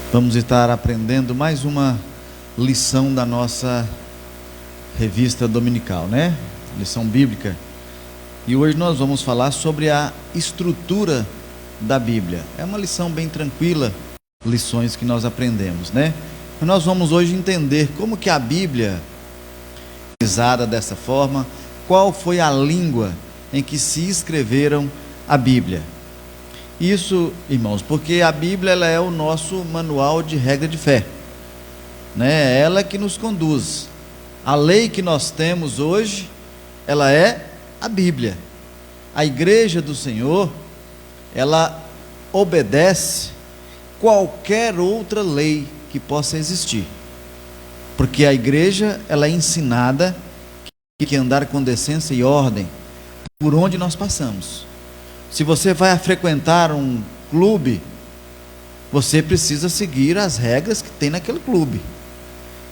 Vamos estar aprendendo mais uma lição da nossa revista dominical, né? Lição bíblica. E hoje nós vamos falar sobre a estrutura da Bíblia. É uma lição bem tranquila, lições que nós aprendemos, né? Nós vamos hoje entender como que a Bíblia é usada dessa forma, qual foi a língua em que se escreveram a Bíblia. Isso, irmãos, porque a Bíblia ela é o nosso manual de regra de fé, né? Ela que nos conduz. A lei que nós temos hoje, ela é a Bíblia. A igreja do Senhor, ela obedece qualquer outra lei que possa existir, porque a igreja ela é ensinada que andar com decência e ordem por onde nós passamos. Se você vai frequentar um clube, você precisa seguir as regras que tem naquele clube.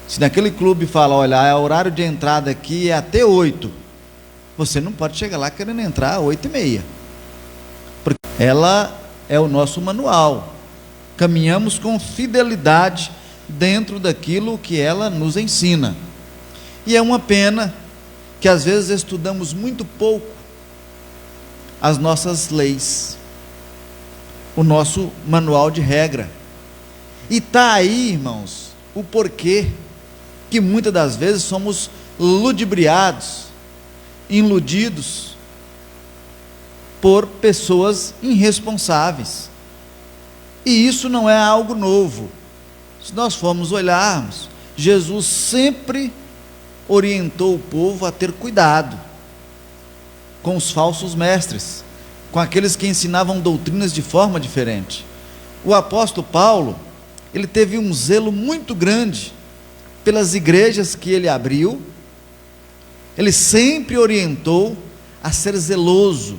Se naquele clube fala, olha, o horário de entrada aqui é até 8, você não pode chegar lá querendo entrar às 8h30, porque ela é o nosso manual. Caminhamos com fidelidade dentro daquilo que ela nos ensina. E é uma pena que às vezes estudamos muito pouco as nossas leis, o nosso manual de regra. E está aí, irmãos, o porquê que muitas das vezes somos ludibriados, iludidos por pessoas irresponsáveis. E isso não é algo novo. Se nós formos olharmos, Jesus sempre orientou o povo a ter cuidado com os falsos mestres, com aqueles que ensinavam doutrinas de forma diferente. O apóstolo Paulo, ele teve um zelo muito grande pelas igrejas que ele abriu. Ele sempre orientou a ser zeloso,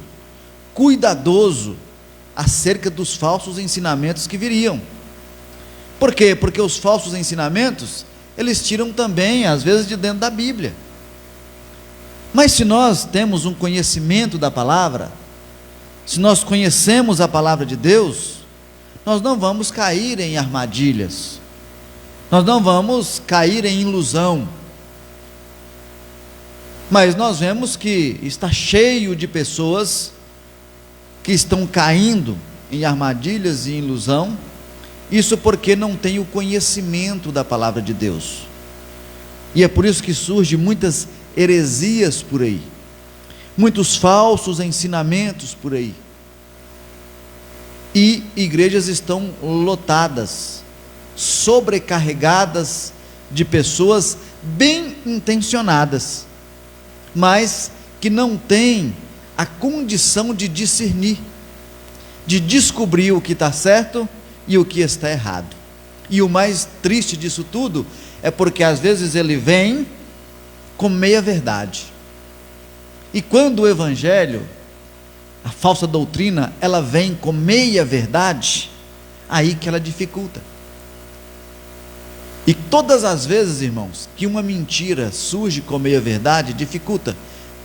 cuidadoso acerca dos falsos ensinamentos que viriam. Por quê? Porque os falsos ensinamentos, eles tiram também, às vezes, de dentro da Bíblia. Mas se nós temos um conhecimento da palavra, se nós conhecemos a palavra de Deus, nós não vamos cair em armadilhas, nós não vamos cair em ilusão. Mas nós vemos que está cheio de pessoas que estão caindo em armadilhas e ilusão, isso porque não tem o conhecimento da palavra de Deus. E é por isso que surgem muitas heresias por aí, muitos falsos ensinamentos por aí, e igrejas estão lotadas, sobrecarregadas de pessoas bem intencionadas, mas que não têm a condição de discernir, de descobrir o que está certo e o que está errado. E o mais triste disso tudo é porque às vezes ele vem com meia verdade, e quando o evangelho, a falsa doutrina, ela vem com meia verdade, aí que ela dificulta. E todas as vezes, irmãos, que uma mentira surge com meia verdade, dificulta.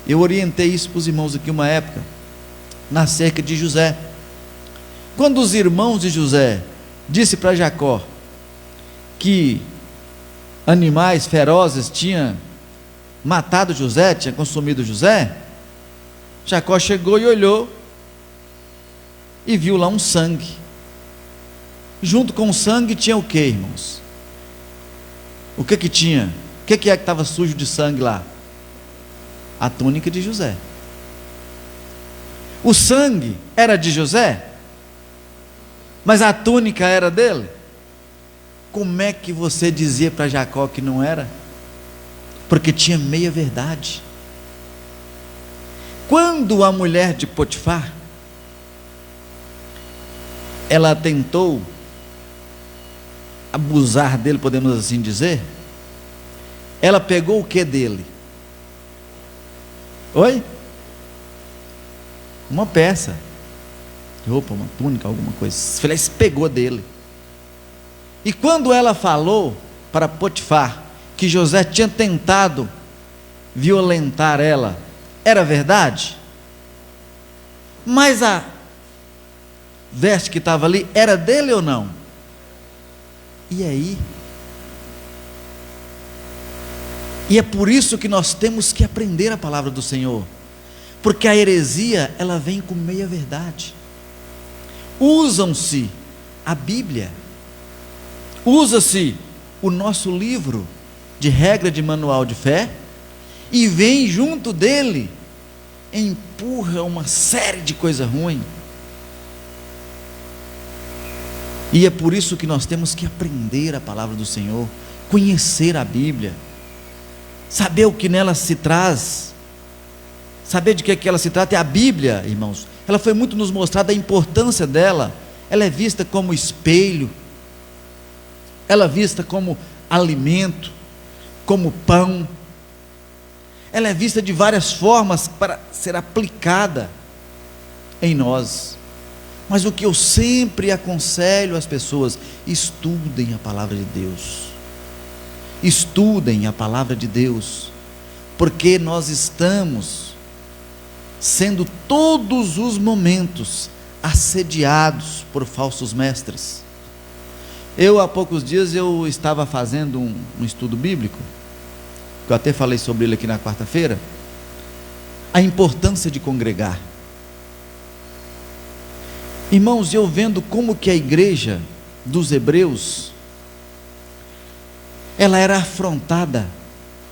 Eu orientei isso para os irmãos aqui uma época, acerca de José. Quando os irmãos de José disse para Jacó que animais ferozes tinham matado José, tinha consumido José, Jacó chegou e olhou e viu lá um sangue. Junto com o sangue tinha o que, irmãos? O que tinha? O que é que estava sujo de sangue lá? A túnica de José. O sangue era de José, mas a túnica era dele. Como é que você dizia para Jacó que não era? Porque tinha meia verdade. Quando a mulher de Potifar, ela tentou abusar dele, podemos assim dizer, ela pegou o que dele? Oi? Uma peça de roupa, uma túnica, alguma coisa. Feliz pegou dele. E quando ela falou para Potifar que José tinha tentado violentar ela, era verdade? Mas a veste que estava ali era dele ou não? E aí? E é por isso que nós temos que aprender a palavra do Senhor, porque a heresia, ela vem com meia verdade. Usam-se a Bíblia, usa-se o nosso livro de regra de manual de fé, e vem junto dele, empurra uma série de coisa ruim. E é por isso que nós temos que aprender a palavra do Senhor, conhecer a Bíblia, saber o que nela se traz, saber de que ela se trata. É a Bíblia, irmãos, ela foi muito nos mostrada a importância dela. Ela é vista como espelho, ela é vista como alimento, como pão, ela é vista de várias formas para ser aplicada em nós. Mas o que eu sempre aconselho às pessoas: estudem a palavra de Deus, estudem a palavra de Deus, porque nós estamos sendo todos os momentos assediados por falsos mestres. Há poucos dias eu estava fazendo um estudo bíblico, que eu até falei sobre ele aqui na quarta-feira, a importância de congregar. Irmãos, eu vendo como que a igreja dos hebreus, ela era afrontada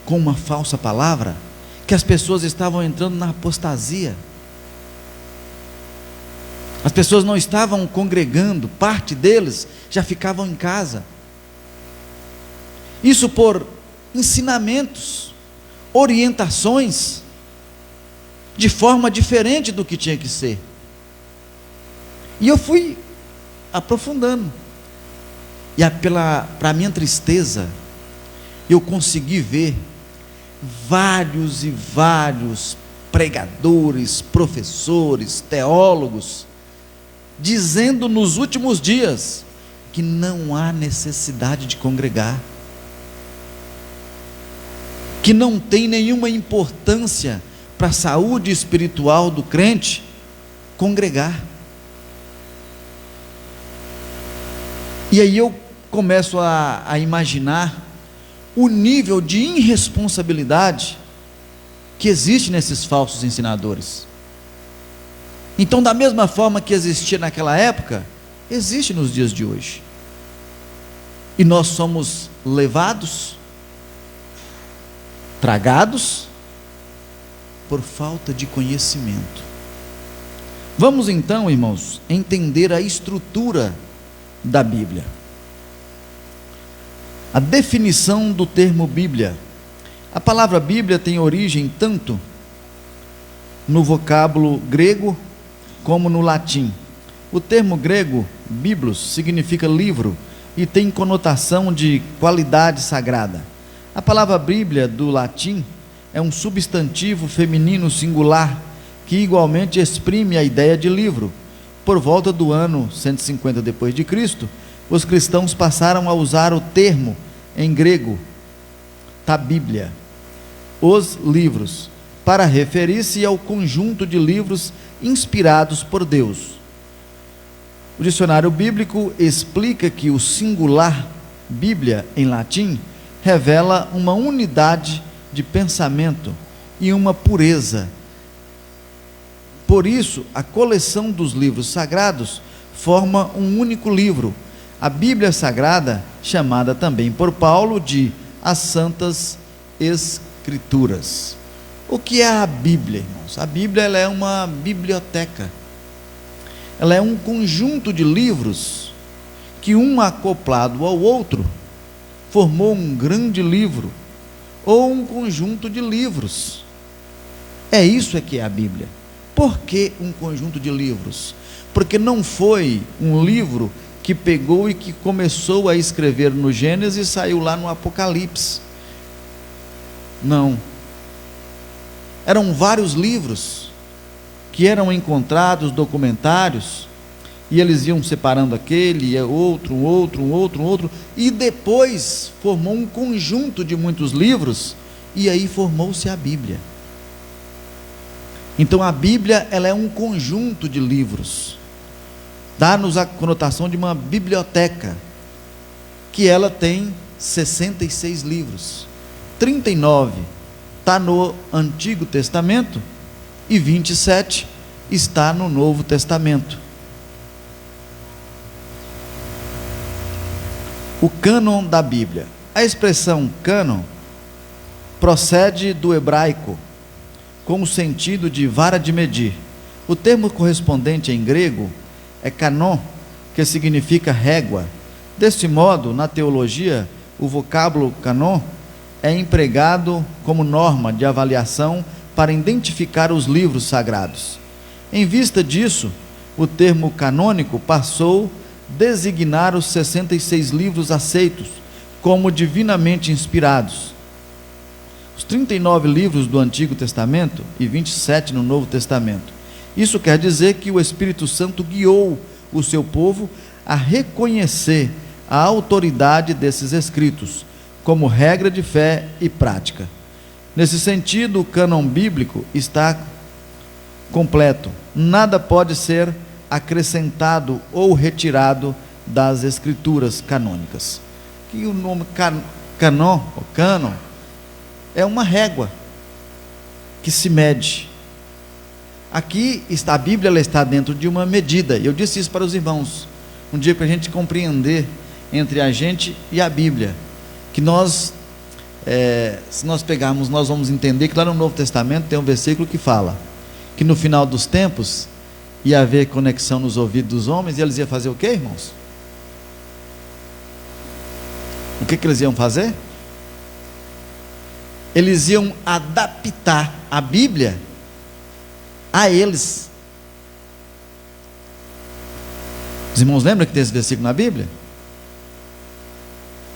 com uma falsa palavra, que as pessoas estavam entrando na apostasia, as pessoas não estavam congregando, parte deles já ficavam em casa, isso por ensinamentos, orientações, de forma diferente do que tinha que ser. E eu fui aprofundando, e para minha tristeza, eu consegui ver vários e vários pregadores, professores, teólogos, dizendo nos últimos dias que não há necessidade de congregar, que não tem nenhuma importância para a saúde espiritual do crente congregar. E aí eu começo a imaginar o nível de irresponsabilidade que existe nesses falsos ensinadores. Então, da mesma forma que existia naquela época, existe nos dias de hoje. E nós somos levados, tragados, por falta de conhecimento. Vamos então, irmãos, entender a estrutura da Bíblia. A definição do termo Bíblia. A palavra Bíblia tem origem tanto no vocábulo grego como no latim. O termo grego biblos significa livro e tem conotação de qualidade sagrada. A palavra Bíblia do latim é um substantivo feminino singular que igualmente exprime a ideia de livro. Por volta do ano 150 depois de Cristo, os cristãos passaram a usar o termo em grego ta Bíblia, os livros, para referir-se ao conjunto de livros inspirados por Deus. O dicionário bíblico explica que o singular Bíblia em latim revela uma unidade de pensamento e uma pureza. Por isso, a coleção dos livros sagrados forma um único livro, a Bíblia Sagrada, chamada também por Paulo de as Santas Escrituras. O que é a Bíblia, irmãos? A Bíblia, ela é uma biblioteca, ela é um conjunto de livros que, um acoplado ao outro, formou um grande livro, ou um conjunto de livros. É isso que é a Bíblia. Por que um conjunto de livros? Porque não foi um livro que pegou e que começou a escrever no Gênesis e saiu lá no Apocalipse. Não. Eram vários livros que eram encontrados, documentários, e eles iam separando aquele, outro, um outro, e depois formou um conjunto de muitos livros, e aí formou-se a Bíblia. Então a Bíblia, ela é um conjunto de livros, dá-nos a conotação de uma biblioteca, que ela tem 66 livros. 39 está no Antigo Testamento e 27 está no Novo Testamento. O cânon da Bíblia. A expressão cânon procede do hebraico, com o sentido de vara de medir. O termo correspondente em grego é canon, que significa régua. Deste modo, na teologia, o vocábulo canon é empregado como norma de avaliação para identificar os livros sagrados. Em vista disso, o termo canônico passou a designar os 66 livros aceitos como divinamente inspirados. Os 39 livros do Antigo Testamento e 27 no Novo Testamento. Isso quer dizer que o Espírito Santo guiou o seu povo a reconhecer a autoridade desses escritos como regra de fé e prática. Nesse sentido, o cânon bíblico está completo. Nada pode ser acrescentado ou retirado das escrituras canônicas. E o nome cânon é uma régua que se mede. Aqui está a Bíblia, ela está dentro de uma medida. Eu disse isso para os irmãos um dia, para a gente compreender entre a gente e a Bíblia, que nós, se nós pegarmos, nós vamos entender que lá no Novo Testamento tem um versículo que fala que no final dos tempos ia haver conexão nos ouvidos dos homens, e eles iam fazer o que, irmãos? O que eles iam fazer? Eles iam adaptar a Bíblia a eles. Os irmãos lembram que tem esse versículo na Bíblia?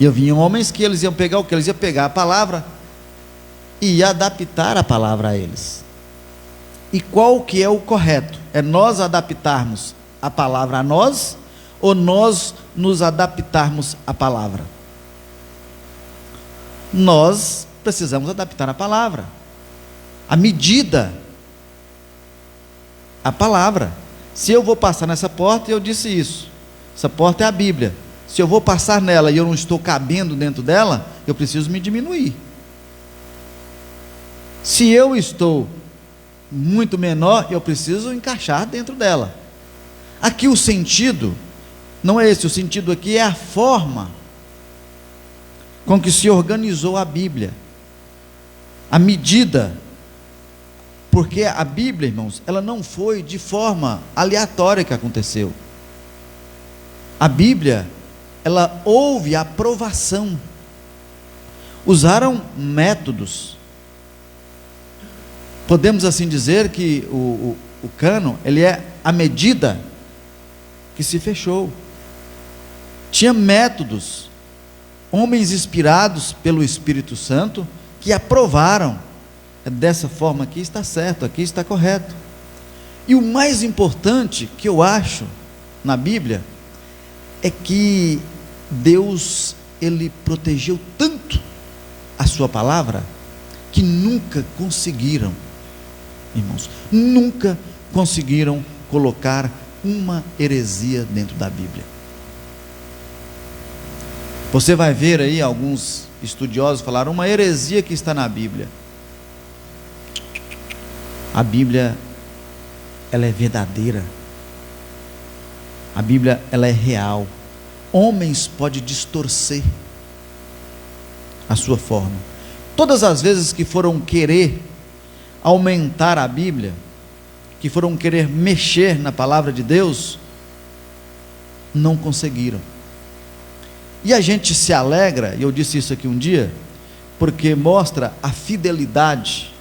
E vinham homens que eles iam pegar o que? Eles iam pegar a palavra e adaptar a palavra a eles. E qual que é o correto? É nós adaptarmos a palavra a nós, ou nós nos adaptarmos à palavra? Nós precisamos adaptar a palavra, a medida, a palavra. Se eu vou passar nessa porta, eu disse isso, essa porta é a Bíblia. Se eu vou passar nela e eu não estou cabendo dentro dela, eu preciso me diminuir. Se eu estou muito menor, eu preciso encaixar dentro dela. Aqui o sentido não é esse, o sentido aqui é a forma com que se organizou a Bíblia, a medida, porque a Bíblia, irmãos, ela não foi de forma aleatória que aconteceu. A Bíblia, ela houve aprovação, usaram métodos. Podemos assim dizer que o cânon, ele é a medida que se fechou. Tinha métodos, homens inspirados pelo Espírito Santo, que aprovaram, dessa forma aqui está certo, aqui está correto. E o mais importante que eu acho na Bíblia, é que Deus, ele protegeu tanto a sua palavra, que nunca conseguiram, irmãos, nunca conseguiram colocar uma heresia dentro da Bíblia. Você vai ver aí, alguns estudiosos falaram, uma heresia que está na Bíblia. A Bíblia, ela é verdadeira. A Bíblia, ela é real. Homens podem distorcer a sua forma. Todas as vezes que foram querer aumentar a Bíblia, que foram querer mexer na palavra de Deus, não conseguiram. E a gente se alegra, e eu disse isso aqui um dia, porque mostra a fidelidade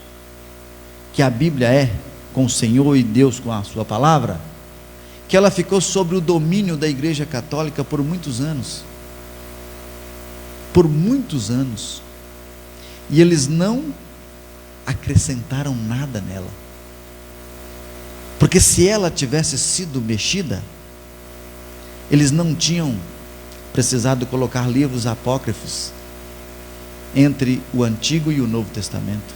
que a Bíblia é com o Senhor e Deus com a sua palavra, que ela ficou sob o domínio da Igreja Católica por muitos anos. Por muitos anos. E eles não acrescentaram nada nela. Porque se ela tivesse sido mexida, eles não tinham precisado colocar livros apócrifos entre o Antigo e o Novo Testamento.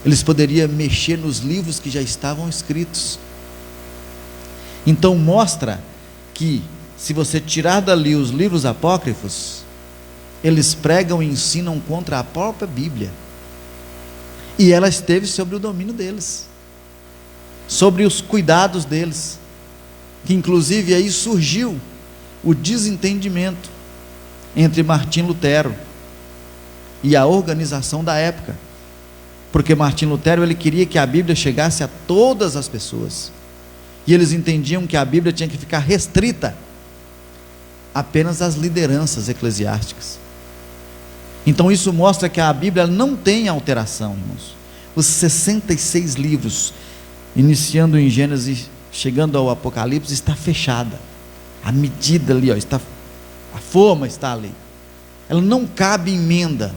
Eles poderiam mexer nos livros que já estavam escritos. Então mostra que se você tirar dali os livros apócrifos, eles pregam e ensinam contra a própria Bíblia. E ela esteve sobre o domínio deles, sobre os cuidados deles, que inclusive aí surgiu o desentendimento entre Martim Lutero e a organização da época, porque Martim Lutero, ele queria que a Bíblia chegasse a todas as pessoas, e eles entendiam que a Bíblia tinha que ficar restrita apenas às lideranças eclesiásticas. Então isso mostra que a Bíblia não tem alteração, irmãos. Os 66 livros, iniciando em Gênesis, chegando ao Apocalipse, está fechada. A medida ali, está, a forma está ali. Ela não cabe emenda.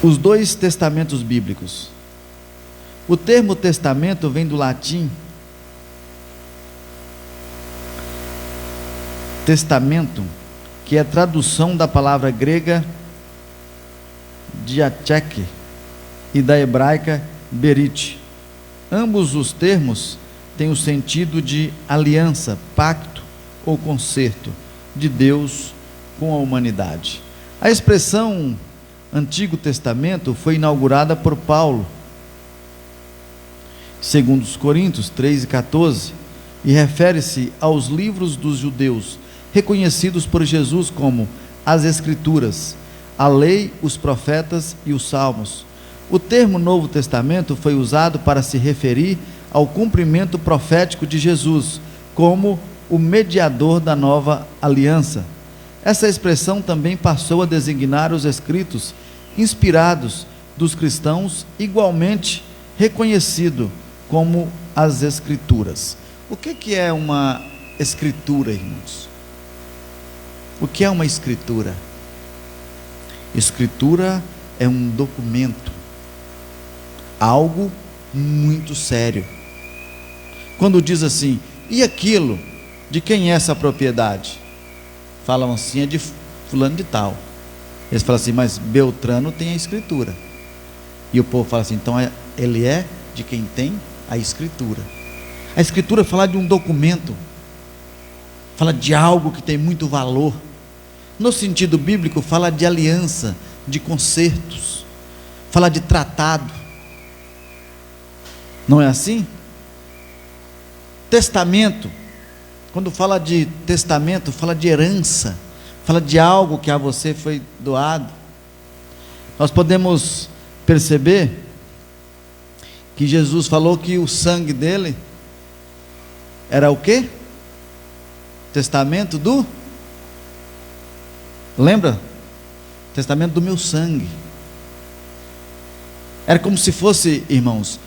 Os dois testamentos bíblicos. O termo testamento vem do latim testamento, que é a tradução da palavra grega diatheke e da hebraica berit. Ambos os termos têm o sentido de aliança, pacto ou concerto de Deus com a humanidade. A expressão Antigo Testamento foi inaugurada por Paulo, segundo os Coríntios 3:14, e refere-se aos livros dos judeus, reconhecidos por Jesus como as Escrituras, a lei, os profetas e os salmos. O termo Novo Testamento foi usado para se referir ao cumprimento profético de Jesus, como o mediador da nova aliança. Essa expressão também passou a designar os escritos inspirados dos cristãos, igualmente reconhecido como as Escrituras. O que é uma escritura, irmãos? O que é uma escritura? Escritura é um documento, algo muito sério. Quando diz assim, e aquilo, de quem é essa propriedade? Falam assim, é de fulano de tal. Eles falam assim, mas Beltrano tem a escritura. E o povo fala assim, então ele é de quem tem a escritura. A escritura fala de um documento, fala de algo que tem muito valor. No sentido bíblico, fala de aliança, de concertos, fala de tratado. Não é assim? Testamento, quando fala de testamento, fala de herança, fala de algo que a você foi doado. Nós podemos perceber que Jesus falou que o sangue dele era o quê? Testamento do... Lembra? Testamento do meu sangue. Era como se fosse, irmãos,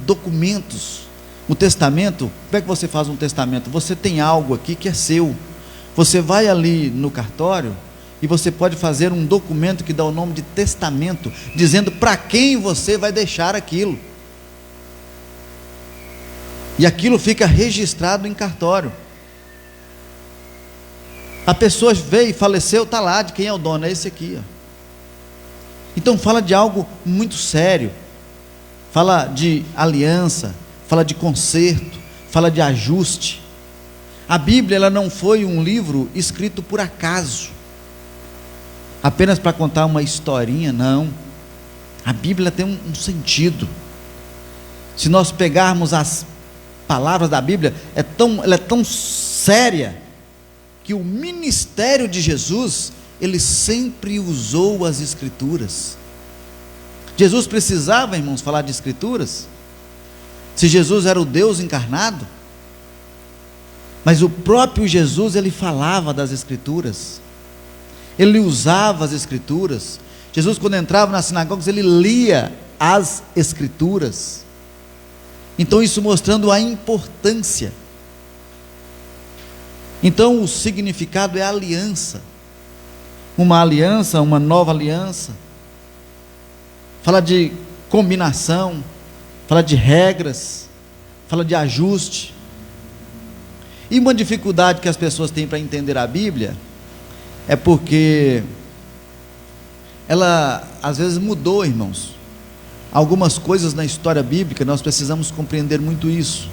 documentos. O testamento, como é que você faz um testamento? Você tem algo aqui que é seu. Você vai ali no cartório e você pode fazer um documento que dá o nome de testamento, dizendo para quem você vai deixar aquilo. E aquilo fica registrado em cartório. A pessoa veio e faleceu, está lá, de quem é o dono? É esse aqui, ó. Então fala de algo muito sério, fala de aliança, fala de conserto, fala de ajuste. A Bíblia, ela não foi um livro escrito por acaso, apenas para contar uma historinha, não. A Bíblia tem um sentido. Se nós pegarmos as palavras da Bíblia, ela é tão séria, que o ministério de Jesus, ele sempre usou as Escrituras. Jesus precisava, irmãos, falar de Escrituras? Se Jesus era o Deus encarnado? Mas o próprio Jesus, ele falava das Escrituras, ele usava as Escrituras. Jesus, quando entrava nas sinagogas, ele lia as Escrituras. Então isso mostrando a importância. Então o significado é aliança, uma nova aliança, fala de combinação, fala de regras, fala de ajuste. E uma dificuldade que as pessoas têm para entender a Bíblia, é porque ela às vezes mudou, irmãos, algumas coisas na história bíblica, nós precisamos compreender muito isso.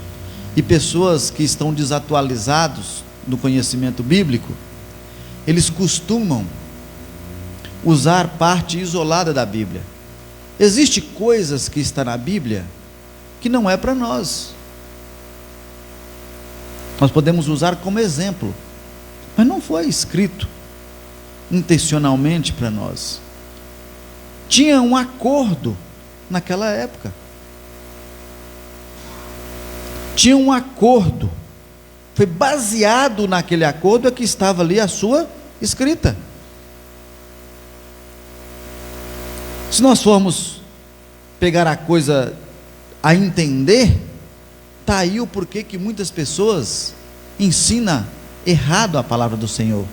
E pessoas que estão desatualizados no conhecimento bíblico, eles costumam usar parte isolada da Bíblia. Existem coisas que estão na Bíblia que não é para nós. Nós podemos usar como exemplo, mas não foi escrito intencionalmente para nós. Tinha um acordo naquela época. Tinha um acordo. Foi baseado naquele acordo é que estava ali a sua escrita. Se nós formos pegar a coisa a entender, está aí o porquê que muitas pessoas ensinam errado a palavra do Senhor,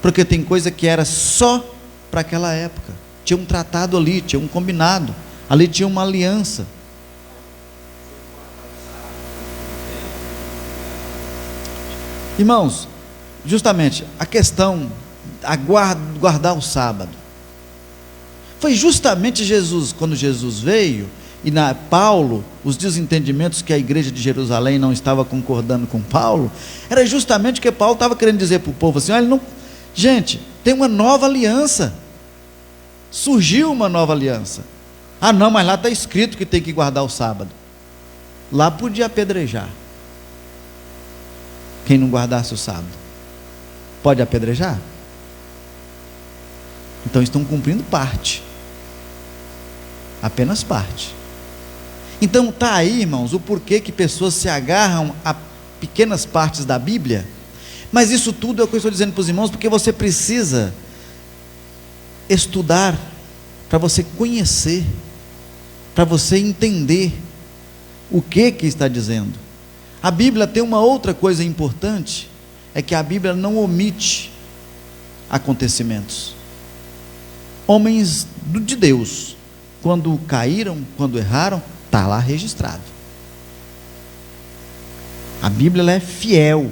porque tem coisa que era só para aquela época, tinha um tratado ali, tinha um combinado, ali tinha uma aliança. Irmãos, justamente a questão, guardar o sábado, foi justamente Jesus, quando Jesus veio, e Paulo, os desentendimentos que a igreja de Jerusalém não estava concordando com Paulo, era justamente o que Paulo estava querendo dizer para o povo, assim, olha, não, gente, tem uma nova aliança, surgiu uma nova aliança. Ah não, mas lá está escrito que tem que guardar o sábado. Lá podia apedrejar quem não guardasse o sábado. Pode apedrejar? Então estão cumprindo parte, apenas parte. Então está aí, irmãos, o porquê que pessoas se agarram a pequenas partes da Bíblia. Mas isso tudo é o que eu estou dizendo para os irmãos, porque você precisa estudar, para você conhecer, para você entender o que está dizendo. A Bíblia tem uma outra coisa importante, é que a Bíblia não omite acontecimentos. Homens de Deus, quando caíram, quando erraram, está lá registrado. A Bíblia ela é fiel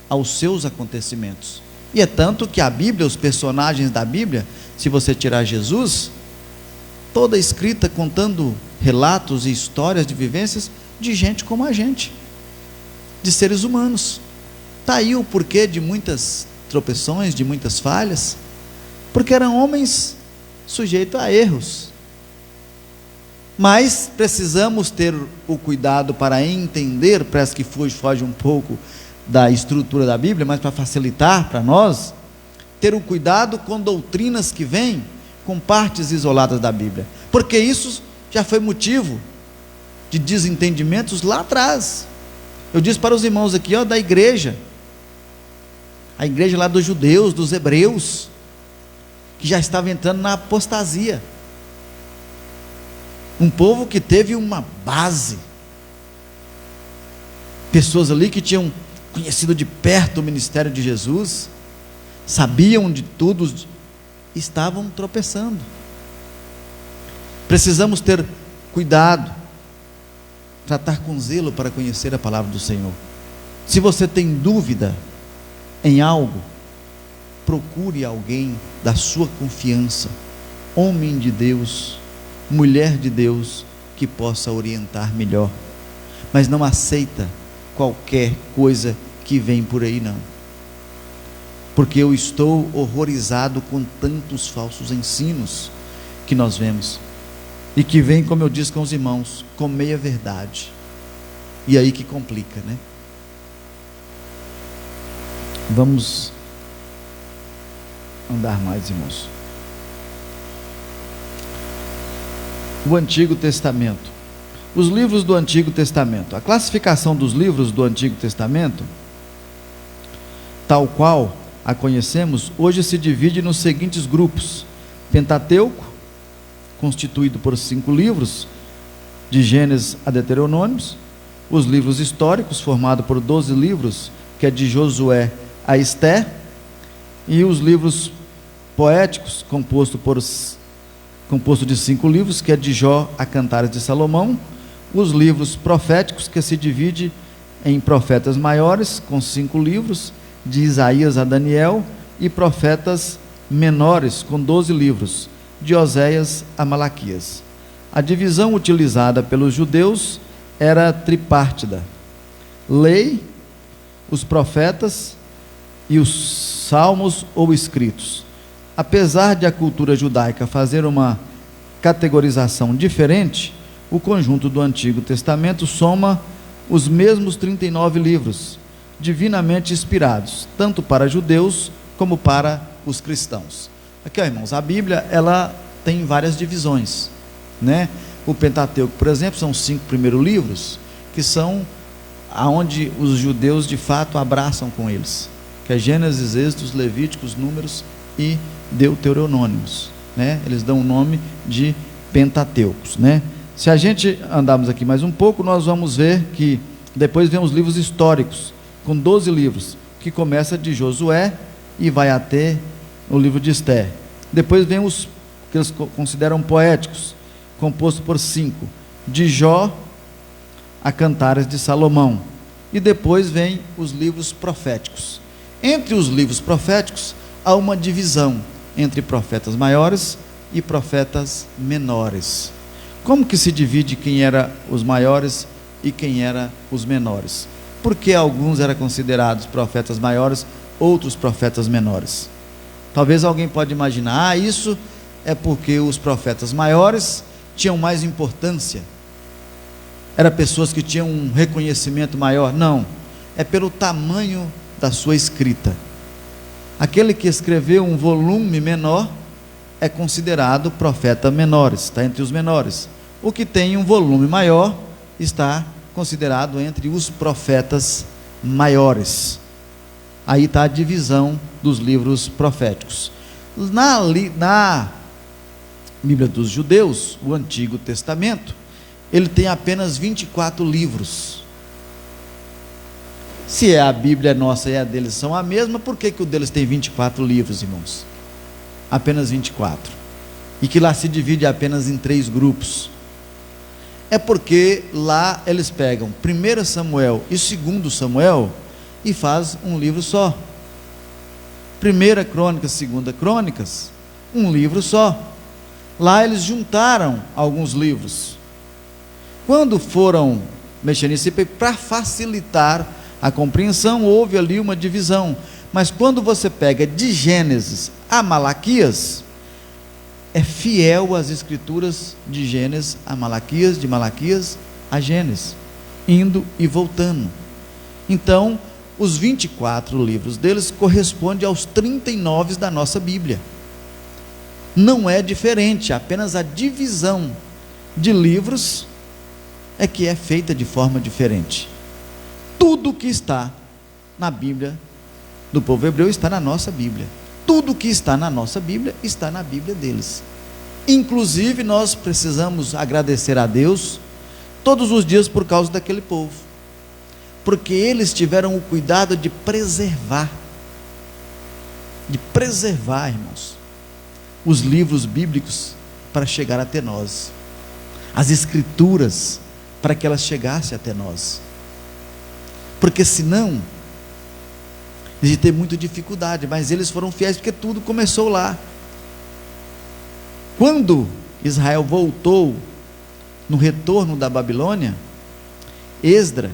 aos seus acontecimentos, e é tanto que a Bíblia, os personagens da Bíblia, se você tirar Jesus, toda escrita contando relatos e histórias de vivências de gente como a gente, de seres humanos. Está aí o porquê de muitas tropeções, de muitas falhas, porque eram homens sujeitos a erros. Mas precisamos ter o cuidado para entender, parece que foge um pouco da estrutura da Bíblia, mas para facilitar para nós, ter o cuidado com doutrinas que vêm com partes isoladas da Bíblia, porque isso já foi motivo de desentendimentos lá atrás. Eu disse para os irmãos aqui, da igreja, a igreja lá dos judeus, dos hebreus, que já estava entrando na apostasia, um povo que teve uma base, pessoas ali que tinham conhecido de perto o ministério de Jesus, sabiam de tudo, estavam tropeçando. Precisamos ter cuidado, tratar com zelo para conhecer a palavra do Senhor. Se você tem dúvida em algo, procure alguém da sua confiança, homem de Deus, mulher de Deus, que possa orientar melhor, mas não aceita qualquer coisa que vem por aí não, porque eu estou horrorizado com tantos falsos ensinos que nós vemos, e que vem, como eu disse com os irmãos, com meia verdade, e aí que complica, né? Vamos andar mais, irmãos. O Antigo Testamento, os livros do Antigo Testamento, a classificação dos livros do Antigo Testamento, tal qual a conhecemos, hoje se divide nos seguintes grupos: Pentateuco, constituído por 5 livros, de Gênesis a Deuteronômios; os livros históricos, formado por 12 livros, que é de Josué a Esté; e os livros poéticos, composto de 5 livros, que é de Jó a Cantares de Salomão; os livros proféticos, que se divide em profetas maiores, com 5 livros, de Isaías a Daniel; e profetas menores, com 12 livros, de Oséias a Malaquias. A divisão utilizada pelos judeus era tripártida: lei, os profetas e os salmos ou escritos. Apesar de a cultura judaica fazer uma categorização diferente, o conjunto do Antigo Testamento soma os mesmos 39 livros, divinamente inspirados, tanto para judeus como para os cristãos. Aqui, ó, irmãos, a Bíblia, ela tem várias divisões, né? O Pentateuco, por exemplo, são os 5 primeiros livros, que são aonde os judeus de fato abraçam com eles, que é Gênesis, Êxodo, Levíticos, Números e Deuteronômios, né? Eles dão o nome de Pentateucos, né? Se a gente andarmos aqui mais um pouco, nós vamos ver que depois vem os livros históricos, com 12 livros, que começa de Josué e vai até o livro de Esther. Depois vem os que eles consideram poéticos, composto por 5, de Jó a Cantares de Salomão. E depois vem os livros proféticos. Entre os livros proféticos há uma divisão entre profetas maiores e profetas menores. Como que se divide quem era os maiores e quem era os menores? Porque alguns eram considerados profetas maiores, outros profetas menores. Talvez alguém pode imaginar, isso é porque os profetas maiores tinham mais importância, eram pessoas que tinham um reconhecimento maior. Não, é pelo tamanho da sua escrita. Aquele que escreveu um volume menor é considerado profeta menor, está entre os menores. O que tem um volume maior está considerado entre os profetas maiores. Aí está a divisão dos livros proféticos. Na Bíblia dos judeus, o Antigo Testamento, ele tem apenas 24 livros. Se a Bíblia nossa e a deles são a mesma, por que o deles tem 24 livros, irmãos? Apenas 24. E que lá se divide apenas em 3 grupos. É porque lá eles pegam 1 Samuel e 2 Samuel e faz um livro só. 1 Crônicas, 2 Crônicas, um livro só. Lá eles juntaram alguns livros. Quando foram mexer nisso, para facilitar a compreensão, houve ali uma divisão. Mas quando você pega de Gênesis a Malaquias, é fiel às escrituras de Gênesis a Malaquias, de Malaquias a Gênesis, indo e voltando. Então, os 24 livros deles correspondem aos 39 da nossa Bíblia. Não é diferente, apenas a divisão de livros é que é feita de forma diferente. Tudo que está na Bíblia do povo hebreu está na nossa Bíblia. Tudo que está na nossa Bíblia está na Bíblia deles. Inclusive nós precisamos agradecer a Deus todos os dias por causa daquele povo, porque eles tiveram o cuidado de preservar, irmãos, os livros bíblicos para chegar até nós, as escrituras para que elas chegassem até nós, porque senão a gente tem muita dificuldade. Mas eles foram fiéis porque tudo começou lá. Quando Israel voltou no retorno da Babilônia, Esdra,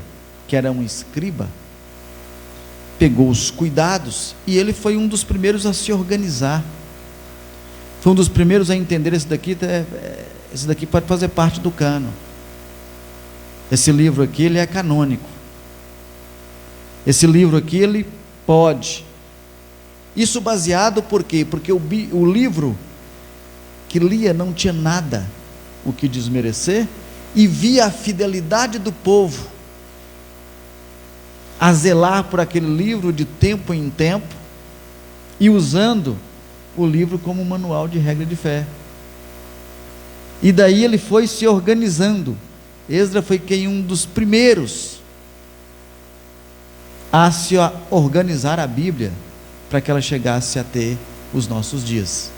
que era um escriba, pegou os cuidados e ele foi um dos primeiros a se organizar. Foi um dos primeiros a entender esse daqui pode fazer parte do cânon. Esse livro aqui, ele é canônico. Esse livro aqui, ele pode. Isso baseado por quê? Porque o livro que lia não tinha nada o que desmerecer, e via a fidelidade do povo a zelar por aquele livro de tempo em tempo, e usando o livro como manual de regra de fé. E daí ele foi se organizando. Esdra foi um dos primeiros a se organizar a Bíblia para que ela chegasse até os nossos dias.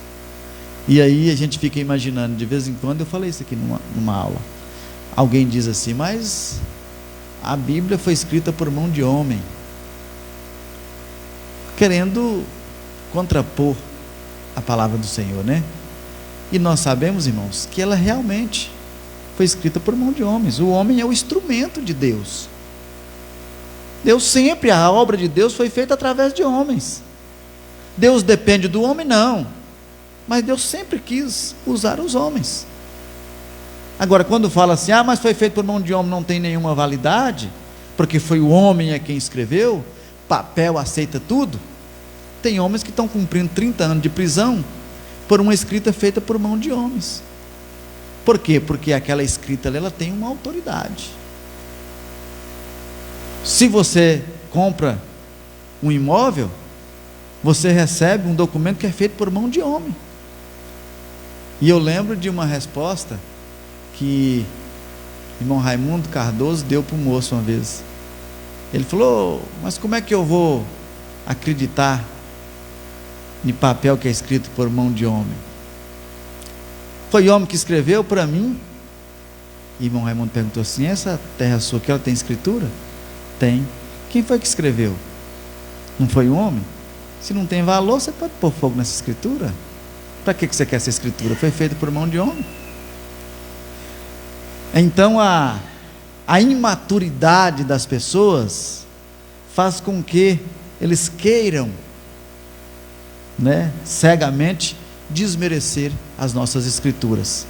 E aí a gente fica imaginando, de vez em quando, eu falei isso aqui numa aula, alguém diz assim, mas a Bíblia foi escrita por mão de homem, querendo contrapor a palavra do Senhor, né? E nós sabemos, irmãos, que ela realmente foi escrita por mão de homens. O homem é o instrumento de Deus. Deus sempre, a obra de Deus foi feita através de homens. Deus depende do homem? Não. Mas Deus sempre quis usar os homens. Agora, quando fala assim, mas foi feito por mão de homem, não tem nenhuma validade, porque foi o homem quem escreveu, papel aceita tudo. Tem homens que estão cumprindo 30 anos de prisão por uma escrita feita por mão de homens. Por quê? Porque aquela escrita ali, ela tem uma autoridade. Se você compra um imóvel, você recebe um documento que é feito por mão de homem. E eu lembro de uma resposta que o irmão Raimundo Cardoso deu para o moço uma vez. Ele falou: mas como é que eu vou acreditar em papel que é escrito por mão de homem? Foi homem que escreveu para mim. E o irmão Raimundo perguntou assim: essa terra sua aqui, ela tem escritura? Tem. Quem foi que escreveu? Não foi um homem? Se não tem valor, você pode pôr fogo nessa escritura? Para que você quer essa escritura? Foi feita por mão de homem. Então a imaturidade das pessoas faz com que eles queiram, cegamente desmerecer as nossas escrituras.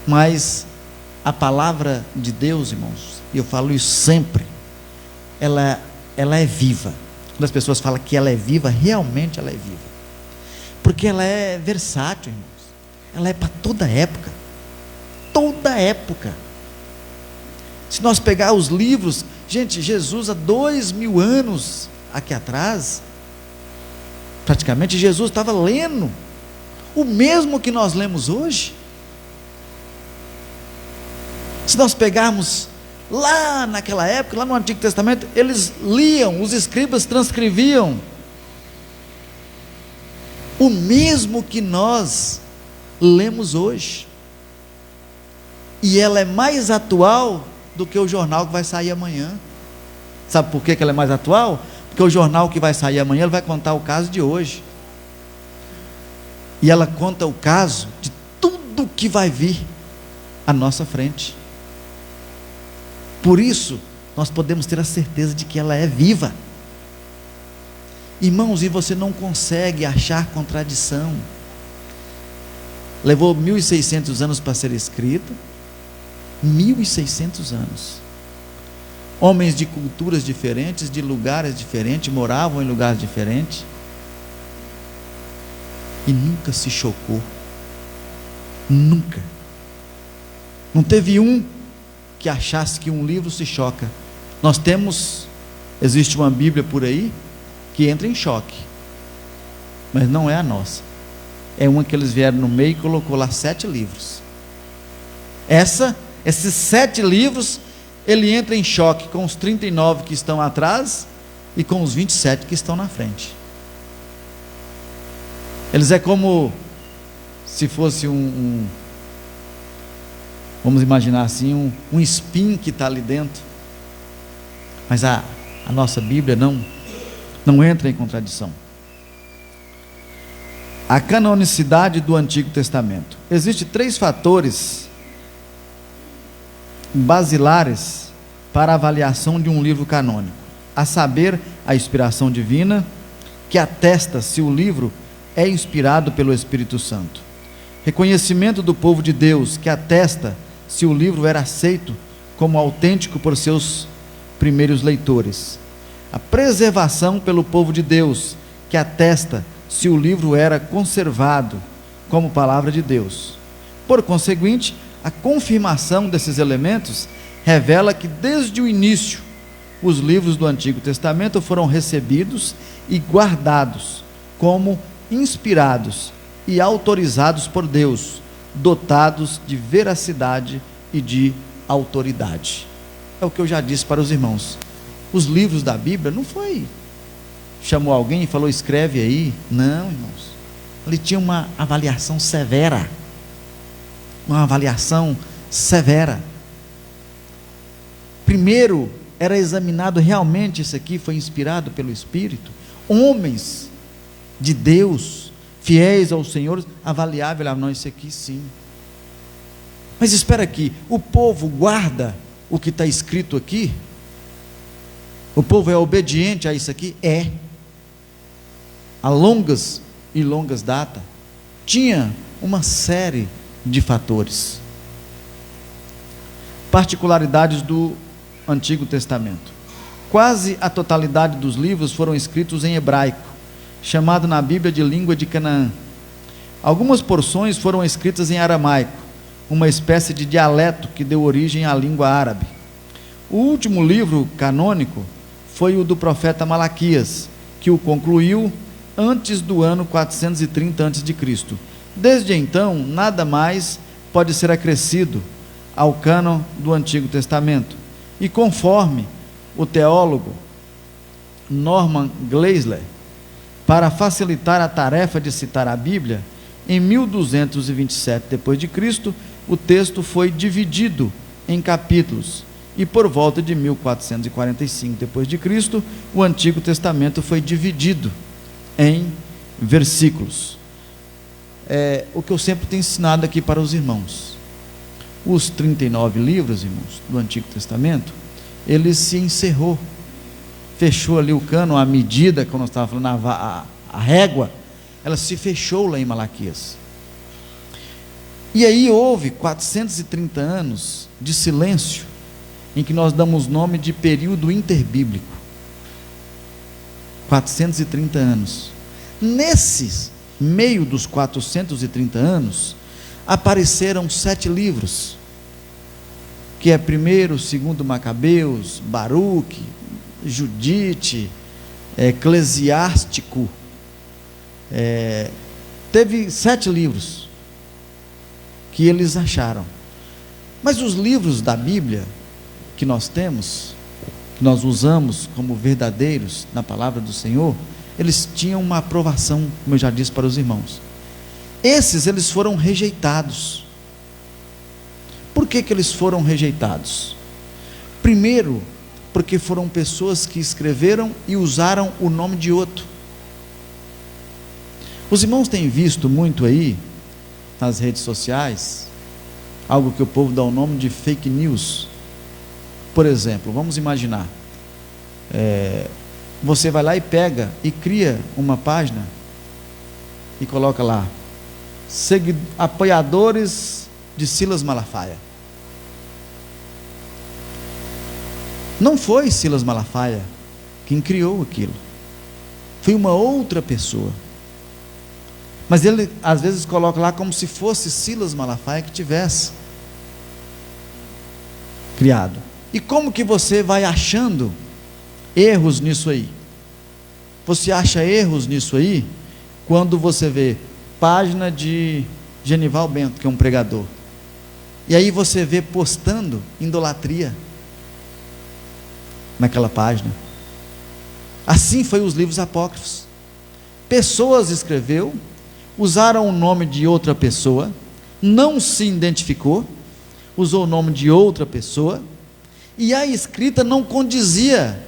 Mas a palavra de Deus, irmãos, e eu falo isso sempre, ela é viva. Quando as pessoas falam que ela é viva, realmente ela é viva, porque ela é versátil, irmãos. Ela é para toda época. Toda época. Se nós pegar os livros, gente, Jesus há 2000 anos aqui atrás, praticamente Jesus estava lendo o mesmo que nós lemos hoje. Se nós pegarmos lá naquela época, lá no Antigo Testamento, eles liam, os escribas transcreviam o mesmo que nós lemos hoje. E ela é mais atual do que o jornal que vai sair amanhã. Sabe por que ela é mais atual? Porque o jornal que vai sair amanhã, ele vai contar o caso de hoje. E ela conta o caso de tudo que vai vir à nossa frente. Por isso, nós podemos ter a certeza de que ela é viva. Irmãos, e você não consegue achar contradição. Levou 1600 anos para ser escrita. 1600 anos. Homens de culturas diferentes, de lugares diferentes, moravam em lugares diferentes. E nunca se chocou. Nunca. Não teve um que achasse que um livro se choca. Existe uma Bíblia por aí que entra em choque, mas não é a nossa. É uma que eles vieram no meio e colocou lá 7 livros. Esses 7 livros, ele entra em choque com os 39 que estão atrás e com os 27 que estão na frente. Eles é como se fosse vamos imaginar assim, um espinho que está ali dentro. Mas a nossa Bíblia não entra em contradição. A canonicidade do Antigo Testamento. Existem 3 fatores basilares para a avaliação de um livro canônico: a saber, a inspiração divina, que atesta se o livro é inspirado pelo Espírito Santo; reconhecimento do povo de Deus, que atesta se o livro era aceito como autêntico por seus primeiros leitores; a preservação pelo povo de Deus, que atesta se o livro era conservado como palavra de Deus. Por conseguinte, a confirmação desses elementos revela que desde o início os livros do Antigo Testamento foram recebidos e guardados como inspirados e autorizados por Deus, dotados de veracidade e de autoridade. É o que eu já disse para os irmãos. Os livros da Bíblia não foi chamou alguém e falou: escreve aí. Não, irmãos. Ele tinha uma avaliação severa. Uma avaliação severa. Primeiro era examinado realmente isso aqui foi inspirado pelo Espírito. Homens de Deus, fiéis ao Senhor, avaliavam, não, isso aqui sim. Mas espera aqui, o povo guarda o que está escrito aqui? O povo é obediente a isso aqui? É. Há longas e longas datas, tinha uma série de fatores. Particularidades do Antigo Testamento. Quase a totalidade dos livros foram escritos em hebraico, chamado na Bíblia de língua de Canaã. Algumas porções foram escritas em aramaico, uma espécie de dialeto que deu origem à língua árabe. O último livro canônico foi o do profeta Malaquias, que o concluiu antes do ano 430 a.C. Desde então, nada mais pode ser acrescido ao cânon do Antigo Testamento. E conforme o teólogo Norman Geisler, para facilitar a tarefa de citar a Bíblia, em 1227 d.C., o texto foi dividido em capítulos, e por volta de 1445 d.C., o Antigo Testamento foi dividido em versículos. O que eu sempre tenho ensinado aqui para os irmãos, os 39 livros, irmãos, do Antigo Testamento, ele se encerrou, fechou ali o cano, a medida, quando nós estávamos falando, a régua, ela se fechou lá em Malaquias. E aí houve 430 anos de silêncio, em que nós damos nome de período interbíblico. 430 anos. Nesses meio dos 430 anos, apareceram 7 livros, que é 1º, 2º Macabeus, Baruque, Judite, Eclesiástico. Teve 7 livros que eles acharam. Mas os livros da Bíblia que nós temos, que nós usamos como verdadeiros na palavra do Senhor, eles tinham uma aprovação, como eu já disse para os irmãos. Esses, eles foram rejeitados. Por que eles foram rejeitados? Primeiro, porque foram pessoas que escreveram e usaram o nome de outro. Os irmãos têm visto muito aí, nas redes sociais, algo que o povo dá o nome de fake news. Por exemplo, vamos imaginar, você vai lá e pega e cria uma página e coloca lá, apoiadores de Silas Malafaia. Não foi Silas Malafaia quem criou aquilo, foi uma outra pessoa, mas ele às vezes coloca lá como se fosse Silas Malafaia que tivesse criado. E como que você vai achando erros nisso aí? Você acha erros nisso aí quando você vê página de Genival Bento, que é um pregador, e aí você vê postando idolatria naquela página. Assim foi os livros apócrifos. Pessoas escreveu, usaram o nome de outra pessoa, não se identificou, usou o nome de outra pessoa, e a escrita não condizia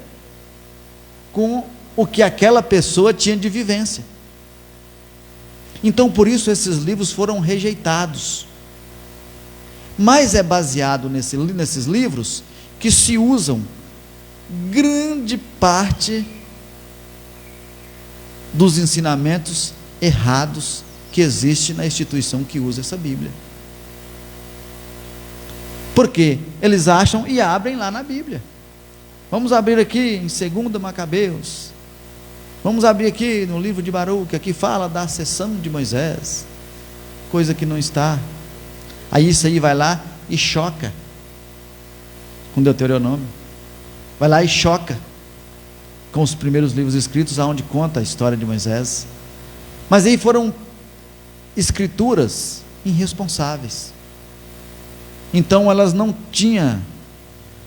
com o que aquela pessoa tinha de vivência. Então por isso esses livros foram rejeitados. Mas é baseado nesses livros que se usam grande parte dos ensinamentos errados que existe na instituição que usa essa Bíblia. Porque eles acham e abrem lá na Bíblia. Vamos abrir aqui em 2º Macabeus. Vamos abrir aqui no livro de Baruque, aqui fala da ascensão de Moisés, coisa que não está. Aí isso aí vai lá e choca com Deuteronômio. Vai lá e choca com os primeiros livros escritos, aonde conta a história de Moisés. Mas aí foram escrituras irresponsáveis. Então elas não tinham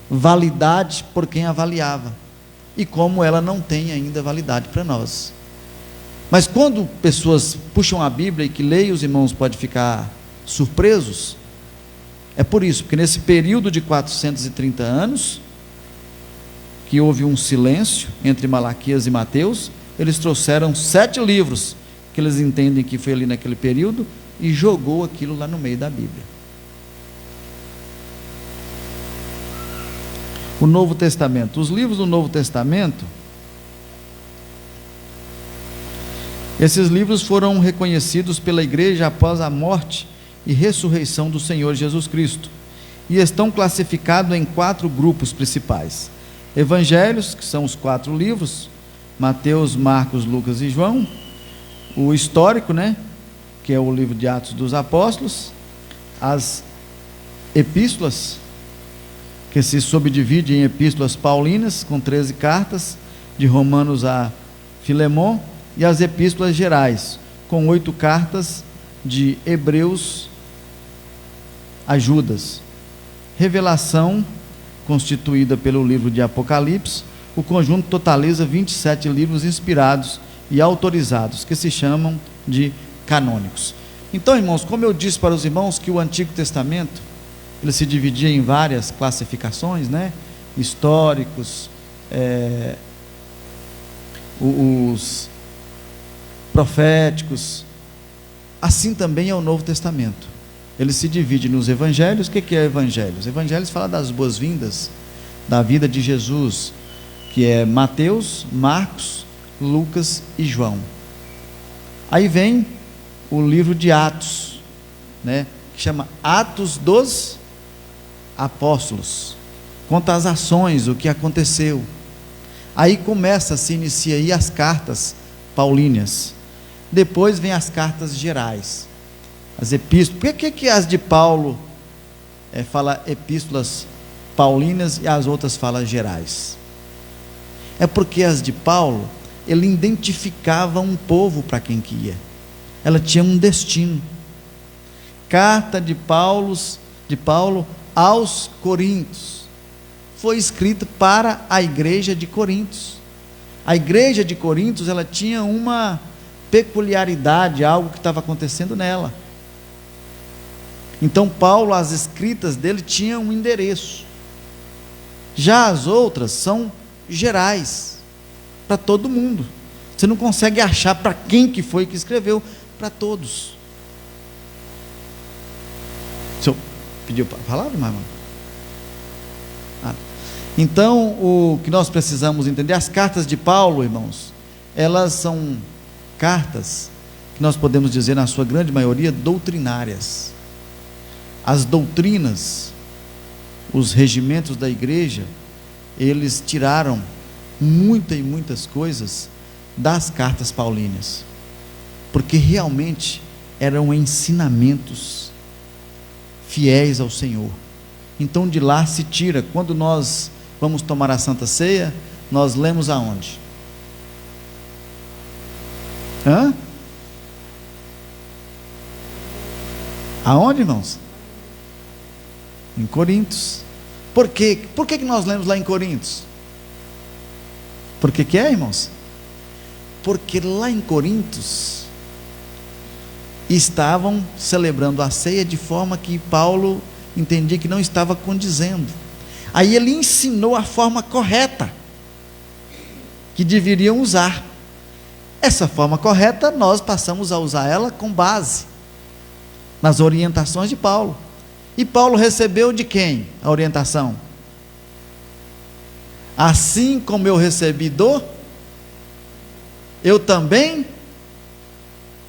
validade por quem avaliava, e como ela não tem ainda validade para nós. Mas quando pessoas puxam a Bíblia e que leem, os irmãos podem ficar surpresos. É por isso, porque nesse período de 430 anos, que houve um silêncio entre Malaquias e Mateus, eles trouxeram 7 livros, que eles entendem que foi ali naquele período, e jogou aquilo lá no meio da Bíblia. o Novo Testamento. Os livros do Novo Testamento, esses livros foram reconhecidos pela igreja após a morte e ressurreição do Senhor Jesus Cristo, e estão classificados em 4 grupos principais: Evangelhos, que são os 4 livros, Mateus, Marcos, Lucas e João; o histórico, né, que é o livro de Atos dos Apóstolos; as epístolas, que se subdivide em epístolas paulinas, com 13 cartas, de Romanos a Filemon; e as epístolas gerais, com 8 cartas, de Hebreus a Judas. Revelação, constituída pelo livro de Apocalipse. O conjunto totaliza 27 livros inspirados e autorizados, que se chamam de canônicos. Então, irmãos, como eu disse para os irmãos que o Antigo Testamento, ele se dividia em várias classificações, né? Históricos, os proféticos. Assim também é o Novo Testamento. Ele se divide nos evangelhos. O que é evangelhos? Evangelhos fala das boas-vindas da vida de Jesus, que é Mateus, Marcos, Lucas e João. Aí vem o livro de Atos, né, que chama Atos dos Apóstolos, conta as ações, o que aconteceu. Aí se inicia aí as cartas paulíneas. Depois vem as cartas gerais, as epístolas. Por que as de Paulo fala epístolas paulinas e as outras falam gerais? É porque as de Paulo, ele identificava um povo para quem que ia. Ela tinha um destino. Carta de Paulo aos Coríntios foi escrita para a igreja de Coríntios. A igreja de Coríntios, ela tinha uma peculiaridade, algo que estava acontecendo nela. Então Paulo, as escritas dele tinham um endereço. Já as outras são gerais, para todo mundo. Você não consegue achar para quem que foi que escreveu. Para todos. O senhor pediu para falar, irmão? Então, o que nós precisamos entender, as cartas de Paulo, irmãos, elas são cartas que nós podemos dizer, na sua grande maioria, doutrinárias. As doutrinas, os regimentos da igreja, eles tiraram muitas coisas das cartas paulinas, porque realmente eram ensinamentos fiéis ao Senhor. Então de lá se tira. Quando nós vamos tomar a Santa Ceia, nós lemos aonde? Aonde, irmãos? Em Coríntios. Por quê? Por que nós lemos lá em Coríntios? Por que é, irmãos? Porque lá em Coríntios estavam celebrando a ceia de forma que Paulo entendia que não estava condizendo. Aí ele ensinou a forma correta que deveriam usar. Essa forma correta nós passamos a usar ela com base nas orientações de Paulo. E Paulo recebeu de quem a orientação? Assim como eu recebi eu também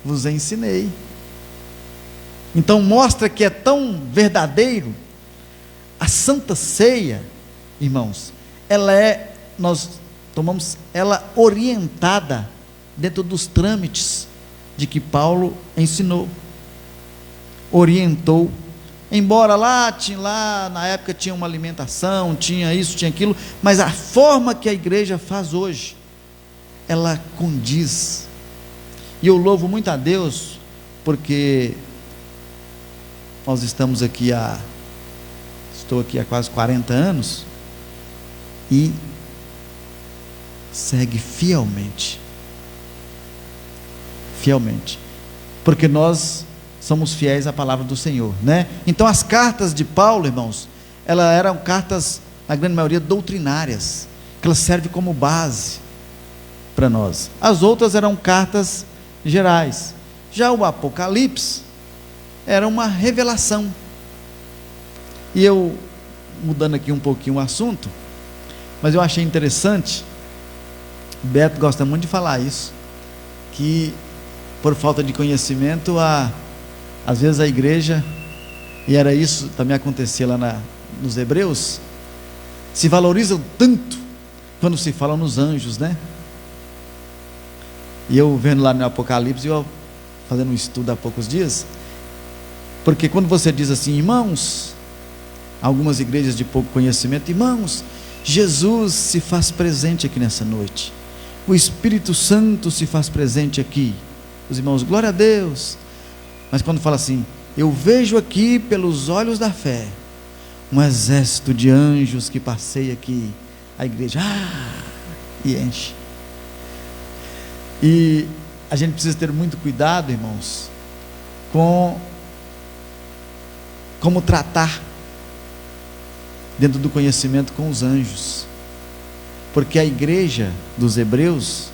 vos ensinei. Então mostra que é tão verdadeiro. A Santa Ceia, irmãos, nós tomamos ela orientada dentro dos trâmites de que Paulo ensinou, orientou. Embora lá na época tinha uma alimentação, tinha isso, tinha aquilo, mas a forma que a igreja faz hoje, ela condiz. E eu louvo muito a Deus, porque nós estamos aqui estou aqui há quase 40 anos, e segue fielmente, porque nós somos fiéis à palavra do Senhor, né? Então as cartas de Paulo, irmãos, elas eram cartas, na grande maioria, doutrinárias, que elas servem como base para nós. As outras eram cartas gerais. Já o Apocalipse era uma revelação. E eu, mudando aqui um pouquinho o assunto, Mas eu achei interessante, Beto gosta muito de falar isso, que por falta de conhecimento, às vezes a igreja, e era isso também acontecia lá nos Hebreus, se valorizam tanto quando se fala nos anjos, né? E eu vendo lá no Apocalipse, eu fazendo um estudo há poucos dias, porque quando você diz assim, irmãos, algumas igrejas de pouco conhecimento, irmãos, Jesus se faz presente aqui nessa noite, o Espírito Santo se faz presente aqui, os irmãos, glória a Deus. Mas quando fala assim, eu vejo aqui pelos olhos da fé um exército de anjos que passeia aqui, a igreja e enche. E a gente precisa ter muito cuidado, irmãos, com como tratar dentro do conhecimento com os anjos, porque a igreja dos Hebreus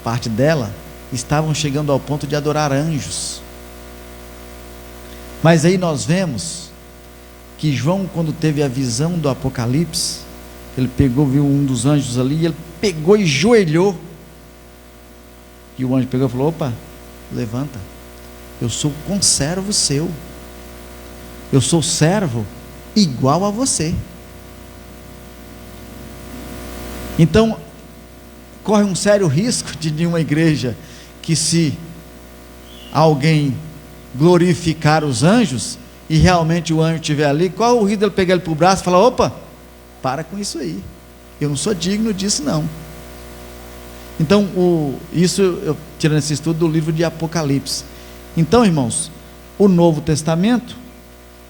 parte dela, estavam chegando ao ponto de adorar anjos. Mas aí nós vemos que João, quando teve a visão do Apocalipse, ele viu um dos anjos ali, ele pegou e joelhou, e o anjo pegou e falou, opa, levanta, eu sou conservo seu, eu sou servo igual a você. Então corre um sério risco de uma igreja que, se alguém glorificar os anjos e realmente o anjo estiver ali, qual o risco dele pegar ele para o braço e falar, opa, para com isso aí, eu não sou digno disso não. Então isso eu tirando esse estudo do livro de Apocalipse. Então, irmãos, o Novo Testamento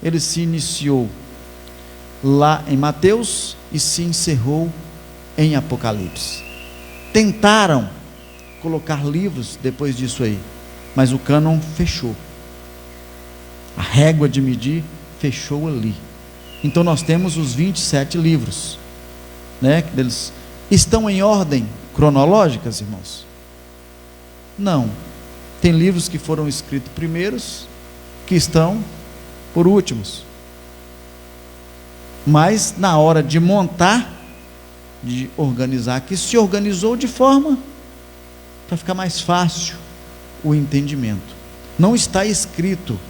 ele se iniciou lá em Mateus e se encerrou em Apocalipse. Tentaram colocar livros depois disso aí, mas o cânon fechou, a régua de medir fechou ali. Então nós temos os 27 livros, né? Eles estão em ordem cronológicas, irmãos? Não, tem livros que foram escritos primeiros, que estão por últimos, mas na hora de montar, de organizar, que se organizou de forma para ficar mais fácil o entendimento. Não está escrito,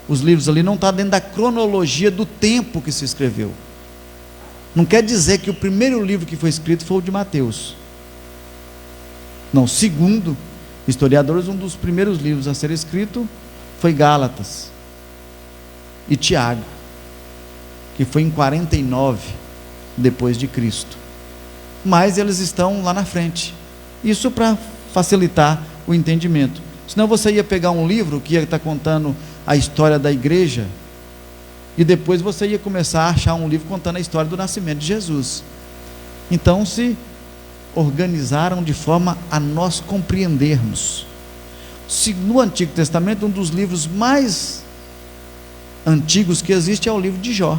os livros ali não estão dentro da cronologia do tempo que se escreveu. Não quer dizer que o primeiro livro que foi escrito foi o de Mateus. Não, segundo historiadores, um dos primeiros livros a ser escrito foi Gálatas e Tiago, que foi em 49 depois de Cristo. Mas eles estão lá na frente. Isso para facilitar o entendimento. Senão você ia pegar um livro que ia estar contando a história da igreja, e depois você ia começar a achar um livro contando a história do nascimento de Jesus. Então se organizaram de forma a nós compreendermos. No Antigo Testamento, um dos livros mais antigos que existe é o livro de Jó,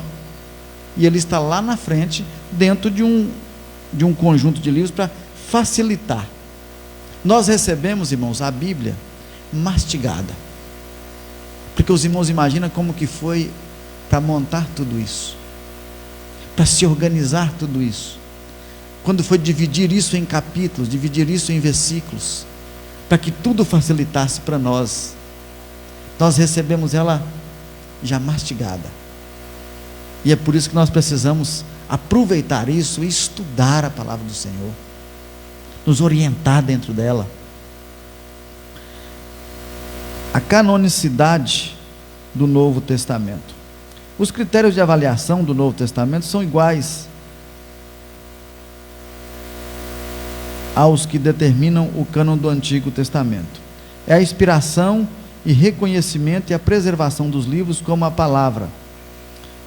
e ele está lá na frente, dentro de um conjunto de livros para facilitar. Nós recebemos, irmãos, a Bíblia mastigada, porque os irmãos imaginam como que foi para montar tudo isso, para se organizar tudo isso, quando foi dividir isso em capítulos, dividir isso em versículos, para que tudo facilitasse para nós. Nós recebemos ela já mastigada, e é por isso que nós precisamos aproveitar isso e estudar a palavra do Senhor, nos orientar dentro dela. A canonicidade do Novo Testamento. Os critérios de avaliação do Novo Testamento são iguais aos que determinam o cânon do Antigo Testamento. É a inspiração e reconhecimento e a preservação dos livros como a palavra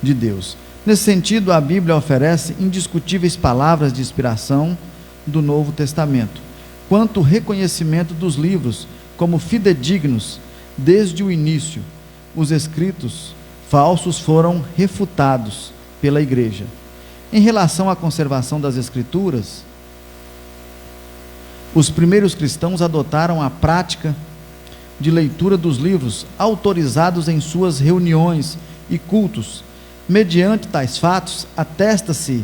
de Deus. Nesse sentido, a Bíblia oferece indiscutíveis palavras de inspiração do Novo Testamento, quanto o reconhecimento dos livros como fidedignos desde o início. Os escritos falsos foram refutados pela igreja. Em relação à conservação das escrituras, os primeiros cristãos adotaram a prática de leitura dos livros autorizados em suas reuniões e cultos, Mediante tais fatos, atesta-se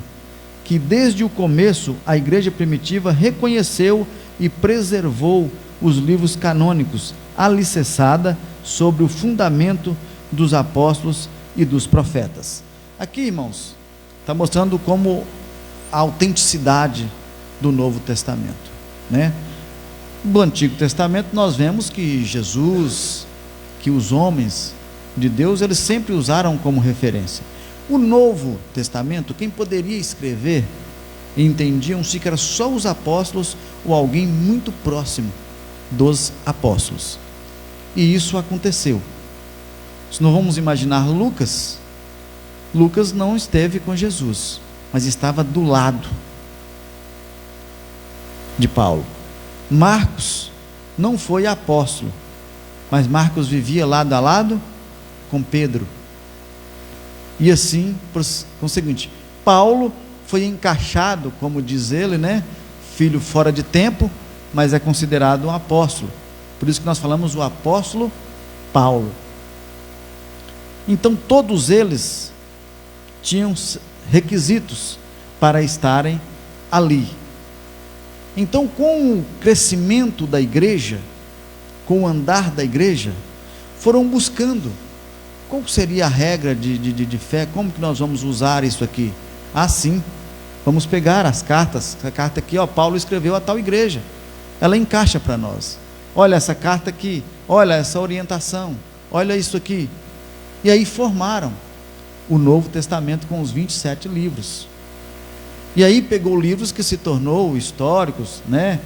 que desde o começo a igreja primitiva reconheceu e preservou os livros canônicos, alicerçada sobre o fundamento dos apóstolos e dos profetas. Aqui, irmãos, está mostrando como a autenticidade do Novo Testamento, né? No Antigo Testamento nós vemos que Jesus, que os homens de Deus, eles sempre usaram como referência. O Novo Testamento, quem poderia escrever e entendiam-se que era só os apóstolos ou alguém muito próximo dos apóstolos. E isso aconteceu. Se nós vamos imaginar Lucas, Lucas não esteve com Jesus, mas estava do lado de Paulo. Marcos não foi apóstolo, mas Marcos vivia lado a lado com Pedro. E assim, conseguinte, Paulo foi encaixado, como diz ele, né? Filho fora de tempo, mas é considerado um apóstolo. Por isso que nós falamos o apóstolo Paulo. Então todos eles tinham requisitos para estarem ali. Então, com o crescimento da igreja, com o andar da igreja, foram buscando qual seria a regra de fé, como que nós vamos usar isso aqui? Sim, vamos pegar as cartas, essa carta aqui, Paulo escreveu a tal igreja, ela encaixa para nós. Olha essa carta aqui, olha essa orientação, olha isso aqui. E aí formaram o Novo Testamento com os 27 livros. E aí pegou livros que se tornou históricos, né?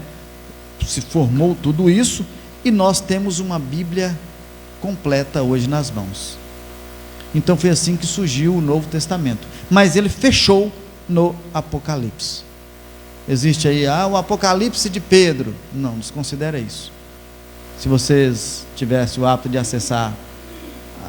Se formou tudo isso, e nós temos uma Bíblia completa hoje nas mãos. Então foi assim que surgiu o Novo Testamento. Mas ele fechou no Apocalipse. Existe aí, o Apocalipse de Pedro. Não, desconsidera isso. Se vocês tivessem o hábito de acessar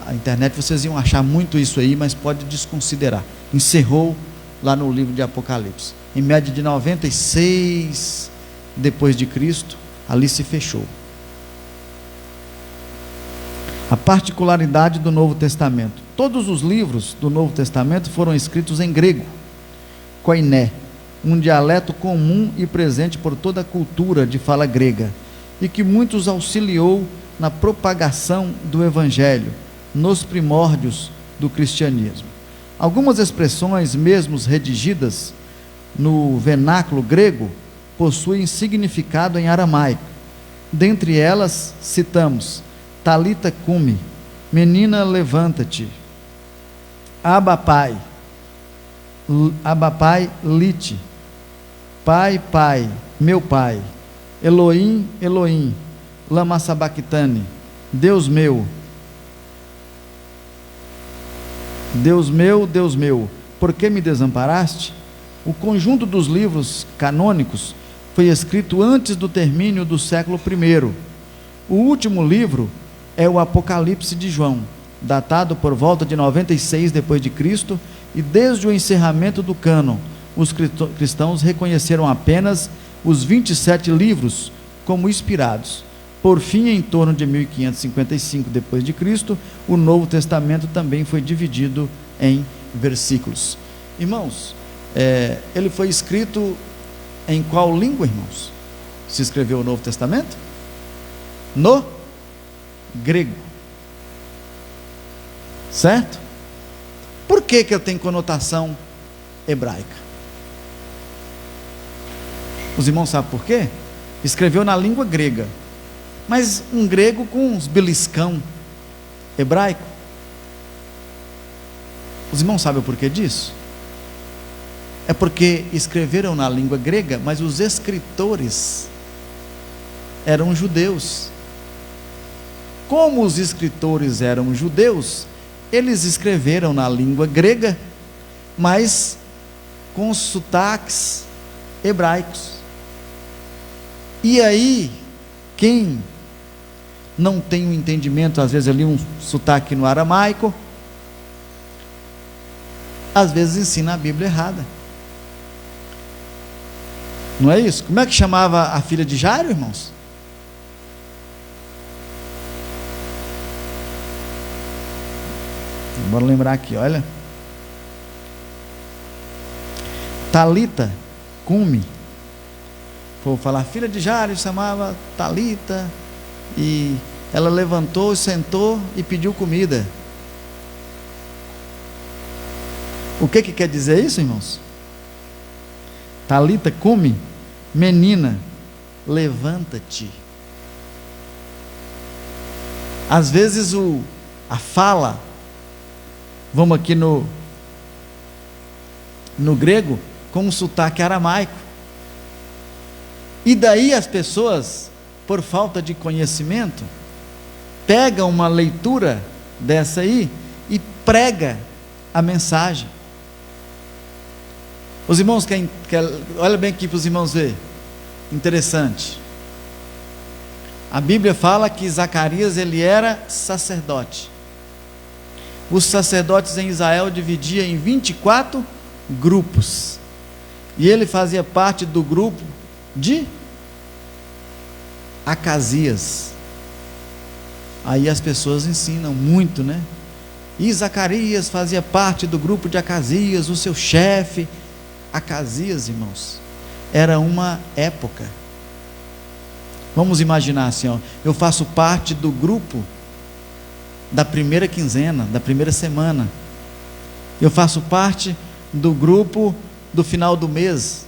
a internet, vocês iam achar muito isso aí, mas pode desconsiderar. Encerrou lá no livro de Apocalipse. Em média de 96 depois de Cristo, ali se fechou. A particularidade do Novo Testamento. Todos os livros do Novo Testamento foram escritos em grego, koiné, um dialeto comum e presente por toda a cultura de fala grega, e que muitos auxiliou na propagação do Evangelho, nos primórdios do cristianismo. Algumas expressões, mesmo redigidas no vernáculo grego, possuem significado em aramaico. Dentre elas, citamos Talita cumi, menina levanta-te, Abapai, lite, pai, pai, meu pai, Elohim, Elohim, lama sabachthani, Deus meu, Deus meu, por que me desamparaste? O conjunto dos livros canônicos foi escrito antes do término do século I. O último livro é o Apocalipse de João, datado por volta de 96 depois de Cristo, e desde o encerramento do cânon, os cristãos reconheceram apenas os 27 livros como inspirados. Por fim, em torno de 1555 depois de Cristo, o Novo Testamento também foi dividido em versículos. Irmãos, ele foi escrito em qual língua, irmãos? Se escreveu o Novo Testamento? No grego. Certo? Por que ele tem conotação hebraica? Os irmãos sabem por quê? Escreveu na língua grega, mas um grego com uns beliscão hebraico. Os irmãos sabem o porquê disso? É porque escreveram na língua grega, mas os escritores eram judeus. Como os escritores eram judeus, eles escreveram na língua grega, mas com sotaques hebraicos. E aí, quem não tem um entendimento, às vezes ali um sotaque no aramaico, às vezes ensina a Bíblia errada. Não é isso? Como é que chamava a filha de Jairo, irmãos? Bora lembrar aqui, olha. Talita, cumi. Vou falar, filha de Jairo, chamava Talita, e ela levantou, sentou e pediu comida. O que quer dizer isso, irmãos? Talita, cumi, menina, levanta-te. Às vezes a fala, vamos aqui no grego, com um sotaque aramaico. E daí as pessoas, por falta de conhecimento, pegam uma leitura dessa aí e prega a mensagem. Os irmãos olha bem aqui para os irmãos ver. Interessante. A Bíblia fala que Zacarias ele era sacerdote. Os sacerdotes em Israel dividiam em 24 grupos. E ele fazia parte do grupo de Acasias. Aí as pessoas ensinam muito, né? E Zacarias fazia parte do grupo de Acasias, o seu chefe. Acasias, irmãos, era uma época. Vamos imaginar assim, ó, eu faço parte do grupo da primeira quinzena, da primeira semana. Eu faço parte do grupo do final do mês.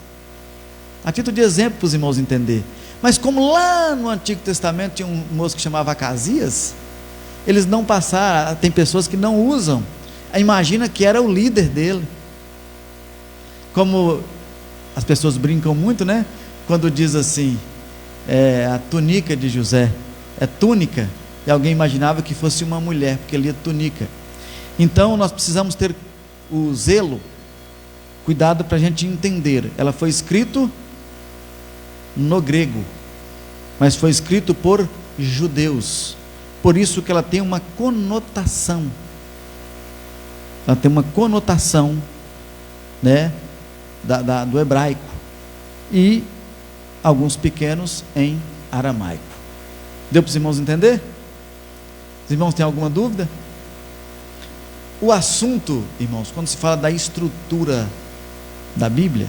A título de exemplo para os irmãos entenderem. Mas como lá no Antigo Testamento tinha um moço que chamava Acasias, eles não passaram, tem pessoas que não usam. Imagina que era o líder dele. Como as pessoas brincam muito, né? Quando diz assim, a túnica de José, é túnica, e alguém imaginava que fosse uma mulher, porque lia túnica. Então nós precisamos ter o zelo, cuidado para a gente entender. Ela foi escrito no grego, mas foi escrito por judeus, por isso que ela tem uma conotação, né, do hebraico, e alguns pequenos em aramaico. Deu para os irmãos entender? Os irmãos têm alguma dúvida? O assunto, irmãos, quando se fala da estrutura da Bíblia,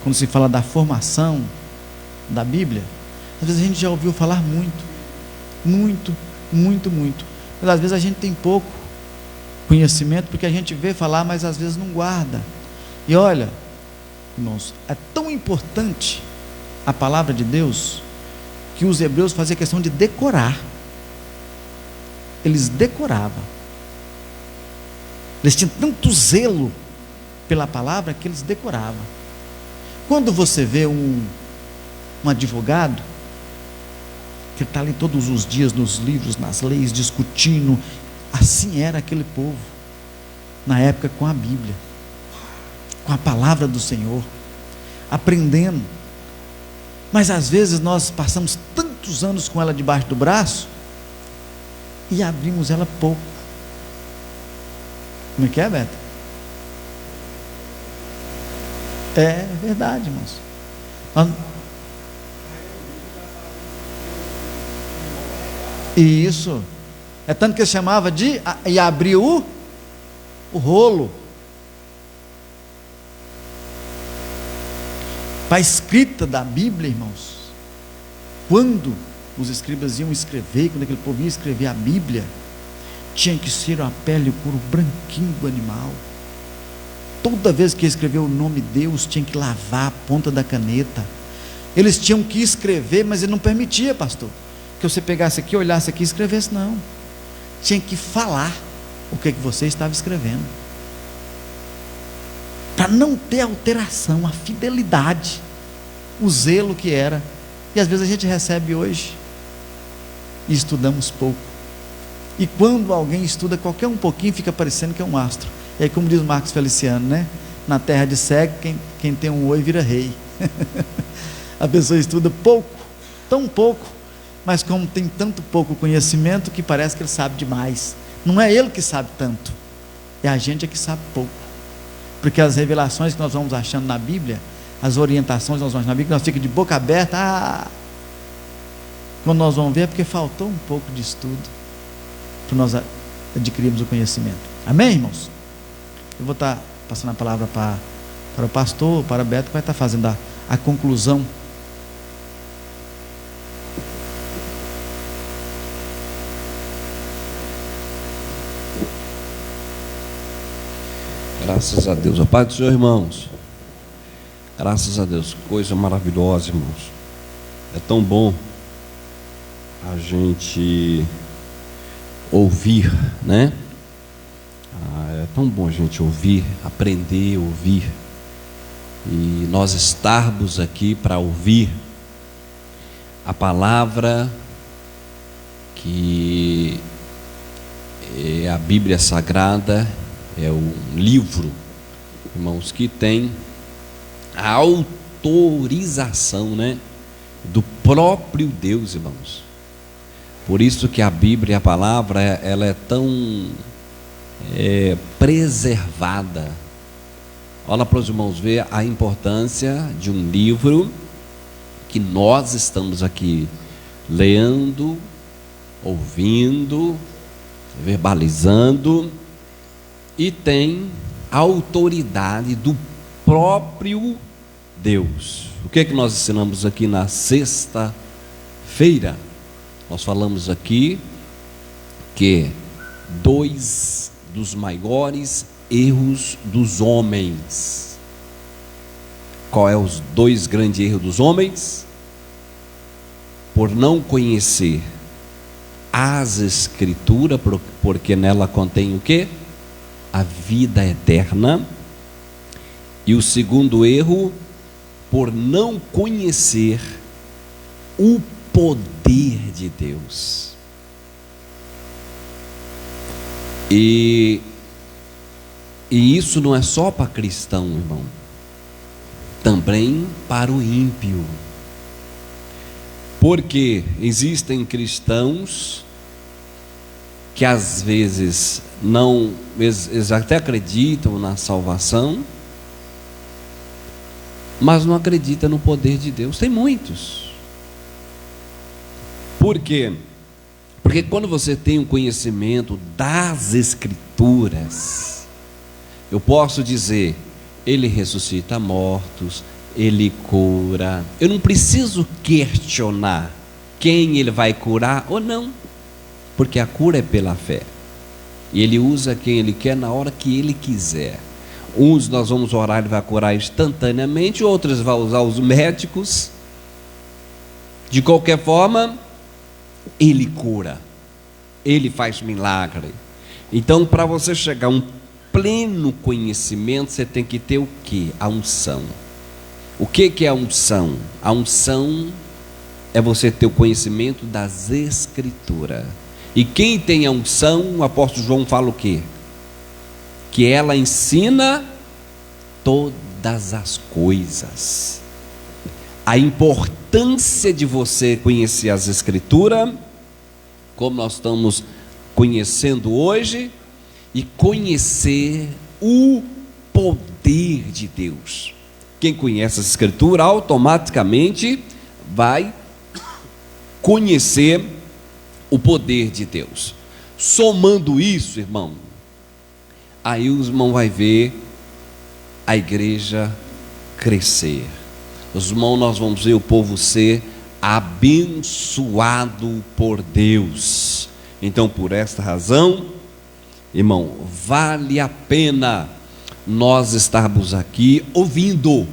quando se fala da formação da Bíblia, às vezes a gente já ouviu falar muito, mas às vezes a gente tem pouco conhecimento, porque a gente vê falar, mas às vezes não guarda. E olha, irmãos, é tão importante a palavra de Deus, que os hebreus faziam questão de decorar. Eles decoravam. Eles tinham tanto zelo pela palavra que eles decoravam. Quando você vê um advogado que está ali todos os dias nos livros, nas leis, discutindo, assim era aquele povo na época com a Bíblia, com a palavra do Senhor, aprendendo. Mas às vezes nós passamos tantos anos com ela debaixo do braço e abrimos ela pouco. Como é que é, Beto? É verdade, irmãos. Isso. É tanto que ele chamava de e abriu o rolo. Para a escrita da Bíblia, irmãos, quando os escribas iam escrever, quando aquele povo ia escrever a Bíblia, tinha que ser a pele, o couro branquinho do animal. Toda vez que ia escrever o nome de Deus, tinha que lavar a ponta da caneta. Eles tinham que escrever, mas ele não permitia, pastor, que você pegasse aqui, olhasse aqui e escrevesse, não. Tinha que falar o que você estava escrevendo, para não ter alteração, a fidelidade, o zelo que era. E às vezes a gente recebe hoje e estudamos pouco, e quando alguém estuda qualquer um pouquinho, fica parecendo que é um astro. E aí, como diz Marcos Feliciano, né? Na terra de cego, quem tem um oi vira rei. A pessoa estuda pouco, tão pouco, mas como tem tanto pouco conhecimento, que parece que ele sabe demais. Não é ele que sabe tanto, é a gente que sabe pouco. Porque as revelações que nós vamos achando na Bíblia, as orientações que nós vamos achando na Bíblia, nós ficamos de boca aberta. Quando nós vamos ver, é porque faltou um pouco de estudo para nós adquirirmos o conhecimento. Amém, irmãos? Eu vou estar passando a palavra para para o pastor, para Beto, que vai estar fazendo a conclusão. Graças a Deus. A paz do Senhor, irmãos. Graças a Deus. Coisa maravilhosa, irmãos. É tão bom a gente ouvir, né? É tão bom a gente ouvir, aprender, ouvir. E nós estarmos aqui para ouvir a palavra que é a Bíblia Sagrada. É um livro, irmãos, que tem a autorização, né, do próprio Deus, irmãos. Por isso que a Bíblia, a palavra, ela é tão preservada. Olha para os irmãos ver a importância de um livro que nós estamos aqui lendo, ouvindo, verbalizando, e tem a autoridade do próprio Deus. O que é que nós ensinamos aqui na sexta-feira? Nós falamos aqui que 2 dos maiores erros dos homens. Qual é os 2 grandes erros dos homens? Por não conhecer as Escrituras, porque nela contém o quê? A vida eterna. E o segundo erro, por não conhecer o poder de Deus. E isso não é só para cristão, irmão, também para o ímpio. Porque existem cristãos que às vezes não, eles até acreditam na salvação, mas não acreditam no poder de Deus. Tem muitos. Por quê? Porque quando você tem um conhecimento das Escrituras, eu posso dizer, Ele ressuscita mortos, Ele cura. Eu não preciso questionar quem Ele vai curar ou não, porque a cura é pela fé. E Ele usa quem Ele quer na hora que Ele quiser. Uns nós vamos orar, Ele vai curar instantaneamente, outros vai usar os médicos. De qualquer forma, Ele cura, Ele faz milagre. Então, para você chegar a um pleno conhecimento, você tem que ter o quê? A unção. O que é a unção? A unção é você ter o conhecimento das Escrituras. E quem tem a unção, o apóstolo João fala o quê? Que ela ensina todas as coisas. A importância de você conhecer as Escrituras, como nós estamos conhecendo hoje, e conhecer o poder de Deus. Quem conhece as Escrituras automaticamente vai conhecer o poder de Deus. Somando isso, irmão, aí o irmão vai ver a igreja crescer. Os irmãos, nós vamos ver o povo ser abençoado por Deus. Então, por esta razão, irmão, vale a pena nós estarmos aqui ouvindo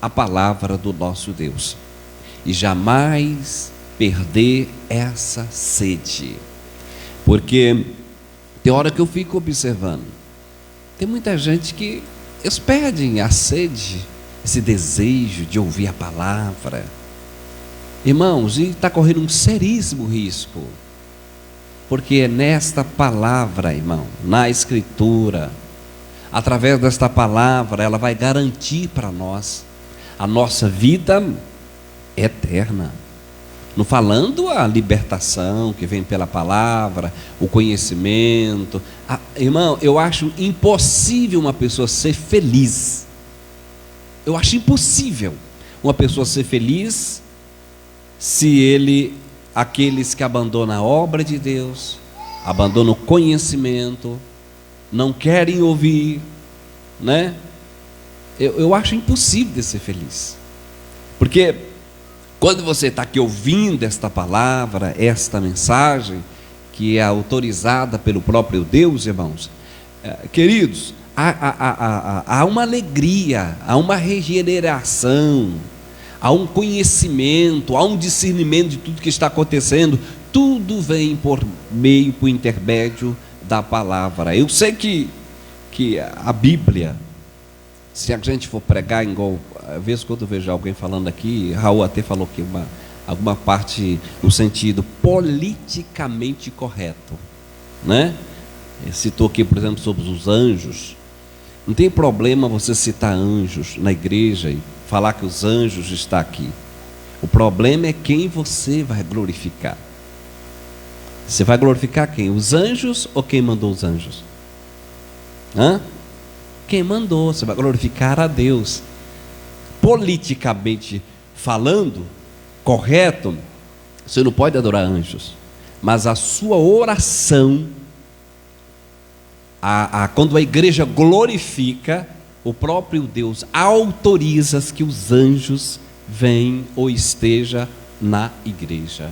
a palavra do nosso Deus e jamais perder essa sede. Porque tem hora que eu fico observando, tem muita gente que eles perdem a sede, esse desejo de ouvir a palavra, irmãos, e está correndo um seríssimo risco, porque é nesta palavra, irmão, na Escritura, através desta palavra, ela vai garantir para nós a nossa vida eterna. Não falando a libertação que vem pela palavra, o conhecimento. Irmão, eu acho impossível uma pessoa ser feliz. Eu acho impossível uma pessoa ser feliz se aqueles que abandonam a obra de Deus, abandonam o conhecimento, não querem ouvir, né? eu acho impossível de ser feliz. Porque quando você está aqui ouvindo esta palavra, esta mensagem, que é autorizada pelo próprio Deus, irmãos, queridos, há uma alegria, há uma regeneração, há um conhecimento, há um discernimento de tudo que está acontecendo. Tudo vem por intermédio da palavra. Eu sei que a Bíblia, se a gente for pregar, igual, às vezes quando eu vejo alguém falando aqui, Raul até falou que alguma parte no sentido politicamente correto, né? Ele citou aqui, por exemplo, sobre os anjos. Não tem problema você citar anjos na igreja e falar que os anjos estão aqui. O problema é quem você vai glorificar. Você vai glorificar quem? Os anjos ou quem mandou os anjos? Quem mandou? Você vai glorificar a Deus. Politicamente falando, correto, você não pode adorar anjos, mas a sua oração, quando a igreja glorifica, o próprio Deus autoriza que os anjos venham ou estejam na igreja.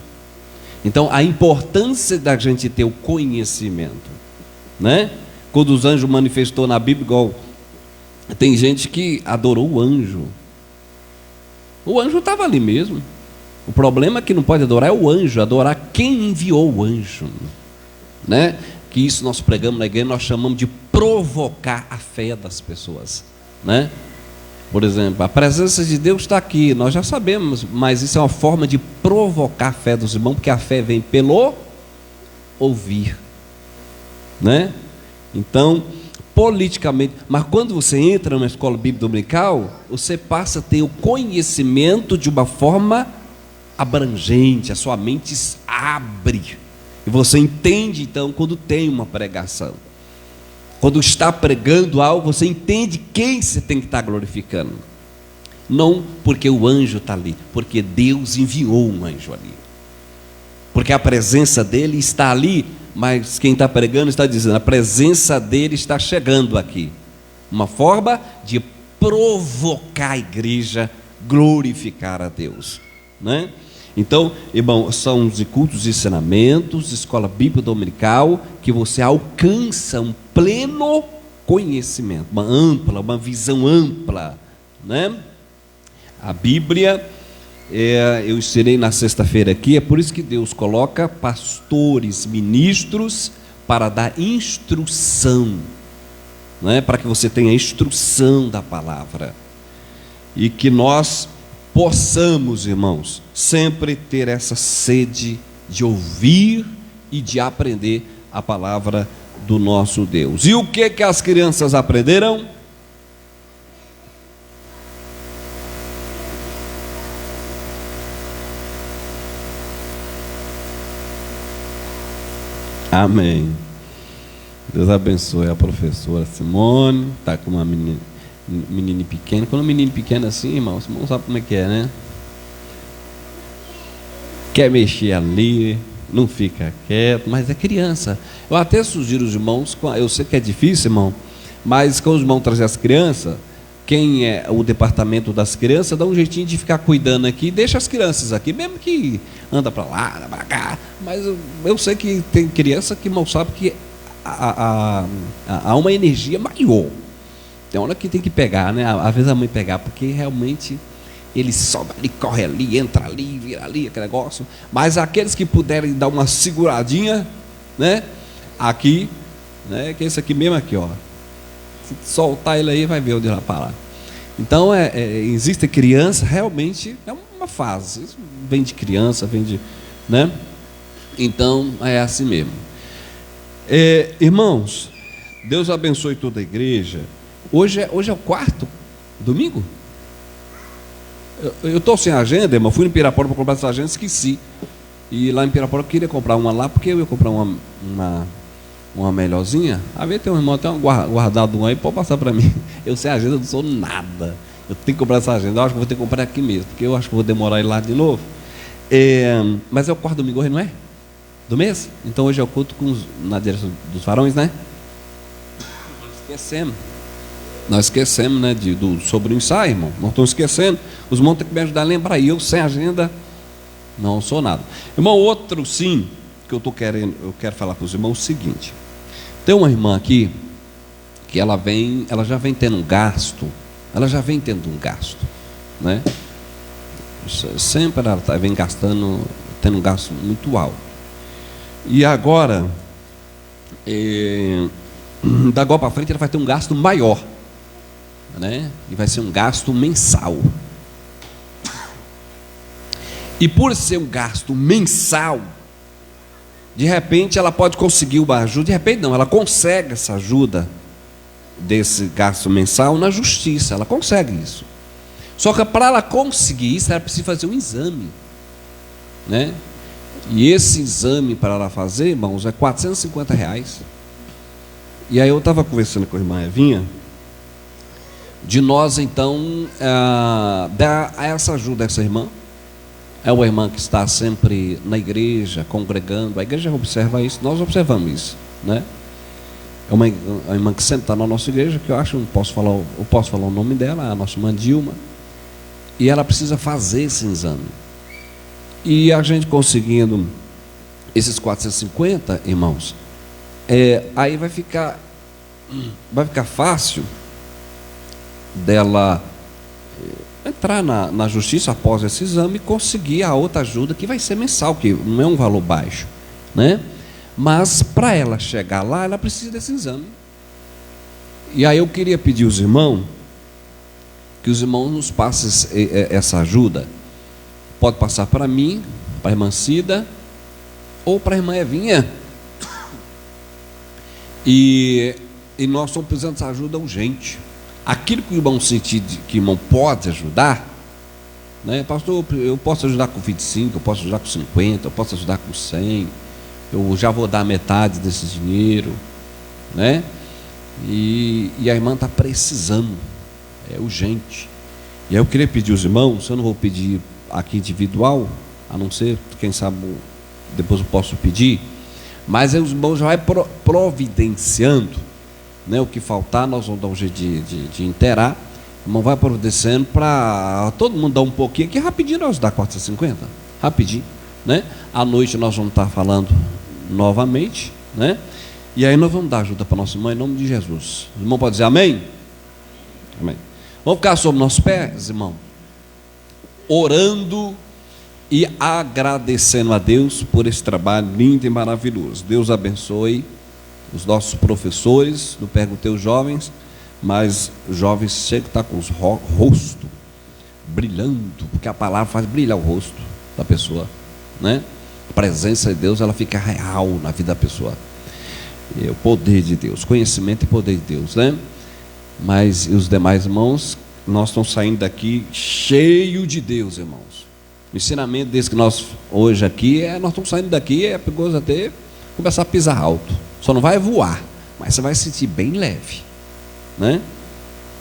Então, a importância da gente ter o conhecimento, né? Quando os anjos manifestou na Bíblia, igual, tem gente que adorou o anjo. O anjo estava ali mesmo. O problema é que não pode adorar é o anjo, adorar quem enviou o anjo, né? Que isso nós pregamos na igreja, nós chamamos de provocar a fé das pessoas, né? Por exemplo, a presença de Deus está aqui, nós já sabemos, mas isso é uma forma de provocar a fé dos irmãos, porque a fé vem pelo ouvir, né? Então, politicamente, mas quando você entra numa escola bíblica dominical, você passa a ter o conhecimento de uma forma abrangente, a sua mente abre, e você entende então quando tem uma pregação. Quando está pregando algo, você entende quem você tem que estar glorificando. Não porque o anjo está ali, porque Deus enviou um anjo ali. Porque a presença dele está ali, mas quem está pregando está dizendo, a presença dele está chegando aqui. Uma forma de provocar a igreja, glorificar a Deus, né? Então, irmão, são os cultos de ensinamentos, escola bíblica dominical, que você alcança um pleno conhecimento, uma visão ampla, né? A Bíblia, eu ensinei na sexta-feira aqui, é por isso que Deus coloca pastores, ministros, para dar instrução, né? Para que você tenha instrução da palavra, e que nós possamos, irmãos, sempre ter essa sede de ouvir e de aprender a palavra do nosso Deus. E o que as crianças aprenderam? Amém. Deus abençoe a professora Simone, está com uma menina pequena. Quando um menino pequeno assim, irmão, você não sabe como é que é, né? Quer mexer ali, não fica quieto, mas é criança. Eu até sugiro os irmãos, eu sei que é difícil, irmão, mas quando os irmãos trazem as crianças, quem é o departamento das crianças, dá um jeitinho de ficar cuidando aqui, deixa as crianças aqui, mesmo que anda para lá, anda para cá, mas eu sei que tem criança que mal sabe que há uma energia maior. Tem hora que tem que pegar, né? Às vezes a mãe pegar, porque realmente ele sobe ali, corre ali, entra ali, vira ali, aquele negócio. Mas aqueles que puderem dar uma seguradinha, né? Aqui, né? Que esse aqui mesmo aqui, ó. Se soltar ele aí, vai ver onde vai parar. Então, existe criança, realmente é uma fase. Isso vem de criança, vem de, né? Então, é assim mesmo. Irmãos, Deus abençoe toda a igreja. Hoje é o quarto domingo? Eu estou sem agenda, irmão. Fui no Pirapora para comprar essa agenda, esqueci. E lá em Pirapora eu queria comprar uma lá, porque eu ia comprar uma melhorzinha. A ver, tem um irmão, tem um guardado um aí, pode passar para mim. Eu sem agenda não sou nada. Eu tenho que comprar essa agenda. Eu acho que vou ter que comprar aqui mesmo, porque eu acho que vou demorar ir lá de novo. Mas é o quarto domingo hoje, não é? Do mês? Então hoje é o culto na direção dos varões, né? Esquecemos. Nós esquecemos, né, sobre o ensaio, irmão. Nós estamos esquecendo. Os irmãos têm que me ajudar a lembrar. E eu, sem agenda, não sou nada. Irmão, outro sim, que eu quero falar para os irmãos o seguinte. Tem uma irmã aqui, que ela já vem tendo um gasto. Ela já vem tendo um gasto, né? Sempre ela vem tendo um gasto muito alto. E agora, da agora para frente, ela vai ter um gasto maior, né? E vai ser um gasto mensal. E por ser um gasto mensal, de repente ela pode conseguir uma ajuda. De repente não, ela consegue essa ajuda desse gasto mensal na justiça. Ela consegue isso. Só que para ela conseguir isso, ela precisa fazer um exame, né? E esse exame para ela fazer, irmãos, é R$450. E aí eu estava conversando com a irmã Evinha, de nós então dar essa ajuda a essa irmã. É uma irmã que está sempre na igreja, congregando. A igreja observa isso, nós observamos isso, né? É uma irmã que sempre está na nossa igreja, que eu posso falar o nome dela, a nossa irmã Dilma. E ela precisa fazer esse exame. E a gente conseguindo esses 450, irmãos, aí vai ficar fácil dela entrar na justiça após esse exame e conseguir a outra ajuda, que vai ser mensal, que não é um valor baixo, né? Mas para ela chegar lá, ela precisa desse exame. E aí eu queria pedir aos irmãos que os irmãos nos passem essa ajuda. Pode passar para mim, para a irmã Cida, ou para a irmã Evinha. E nós estamos precisando dessa ajuda urgente. Aquilo que o irmão sentir que o irmão pode ajudar, né? Pastor, eu posso ajudar com 25, eu posso ajudar com 50, eu posso ajudar com 100, eu já vou dar metade desse dinheiro, né? E a irmã está precisando, é urgente. E aí eu queria pedir aos irmãos, eu não vou pedir aqui individual, a não ser, quem sabe, depois eu posso pedir, mas aí os irmãos já vai providenciando, né, o que faltar, nós vamos dar um jeito de inteirar. O irmão vai providenciando para todo mundo dar um pouquinho, que rapidinho nós dá 450, rapidinho, né? À noite nós vamos estar falando novamente, né? E aí nós vamos dar ajuda para nossa irmã em nome de Jesus. O irmão pode dizer amém? Amém. Vamos ficar sobre nossos pés, irmão, orando e agradecendo a Deus por esse trabalho lindo e maravilhoso. Deus abençoe os nossos professores. Não perguntei os jovens, mas os jovens chegam a estar com os rosto brilhando, porque a palavra faz brilhar o rosto da pessoa, né? A presença de Deus, ela fica real na vida da pessoa. É o poder de Deus, conhecimento e poder de Deus, né? Mas e os demais irmãos, nós estamos saindo daqui cheio de Deus, irmãos. O ensinamento desse que nós hoje aqui nós estamos saindo daqui, é perigoso até começar a pisar alto. Só não vai voar, mas você vai se sentir bem leve, né?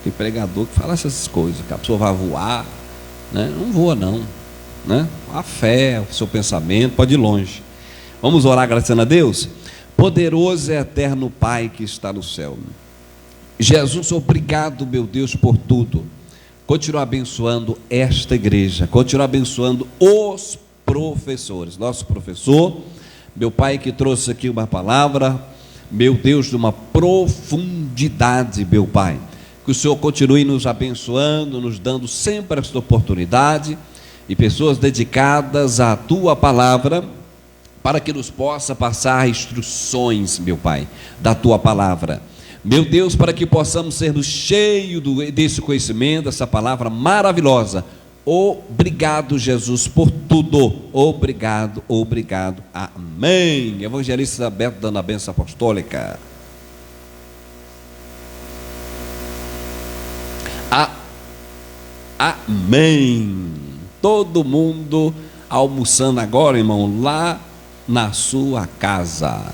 Tem pregador que fala essas coisas, que a pessoa vai voar, né? Não voa não, né? A fé, o seu pensamento pode ir longe. Vamos orar agradecendo a Deus. Poderoso e eterno Pai que está no céu, Jesus, obrigado, meu Deus, por tudo. Continua abençoando esta igreja, continua abençoando os professores, nosso professor, meu Pai, que trouxe aqui uma palavra, meu Deus, de uma profundidade, meu Pai. Que o Senhor continue nos abençoando, nos dando sempre esta oportunidade, e pessoas dedicadas à Tua palavra, para que nos possa passar instruções, meu Pai, da Tua palavra. Meu Deus, para que possamos sermos cheios desse conhecimento, dessa palavra maravilhosa. Obrigado, Jesus, por tudo. Obrigado, obrigado. Amém. Evangelista Beto dando a bênção apostólica. Amém. Todo mundo almoçando agora, irmão, lá na sua casa.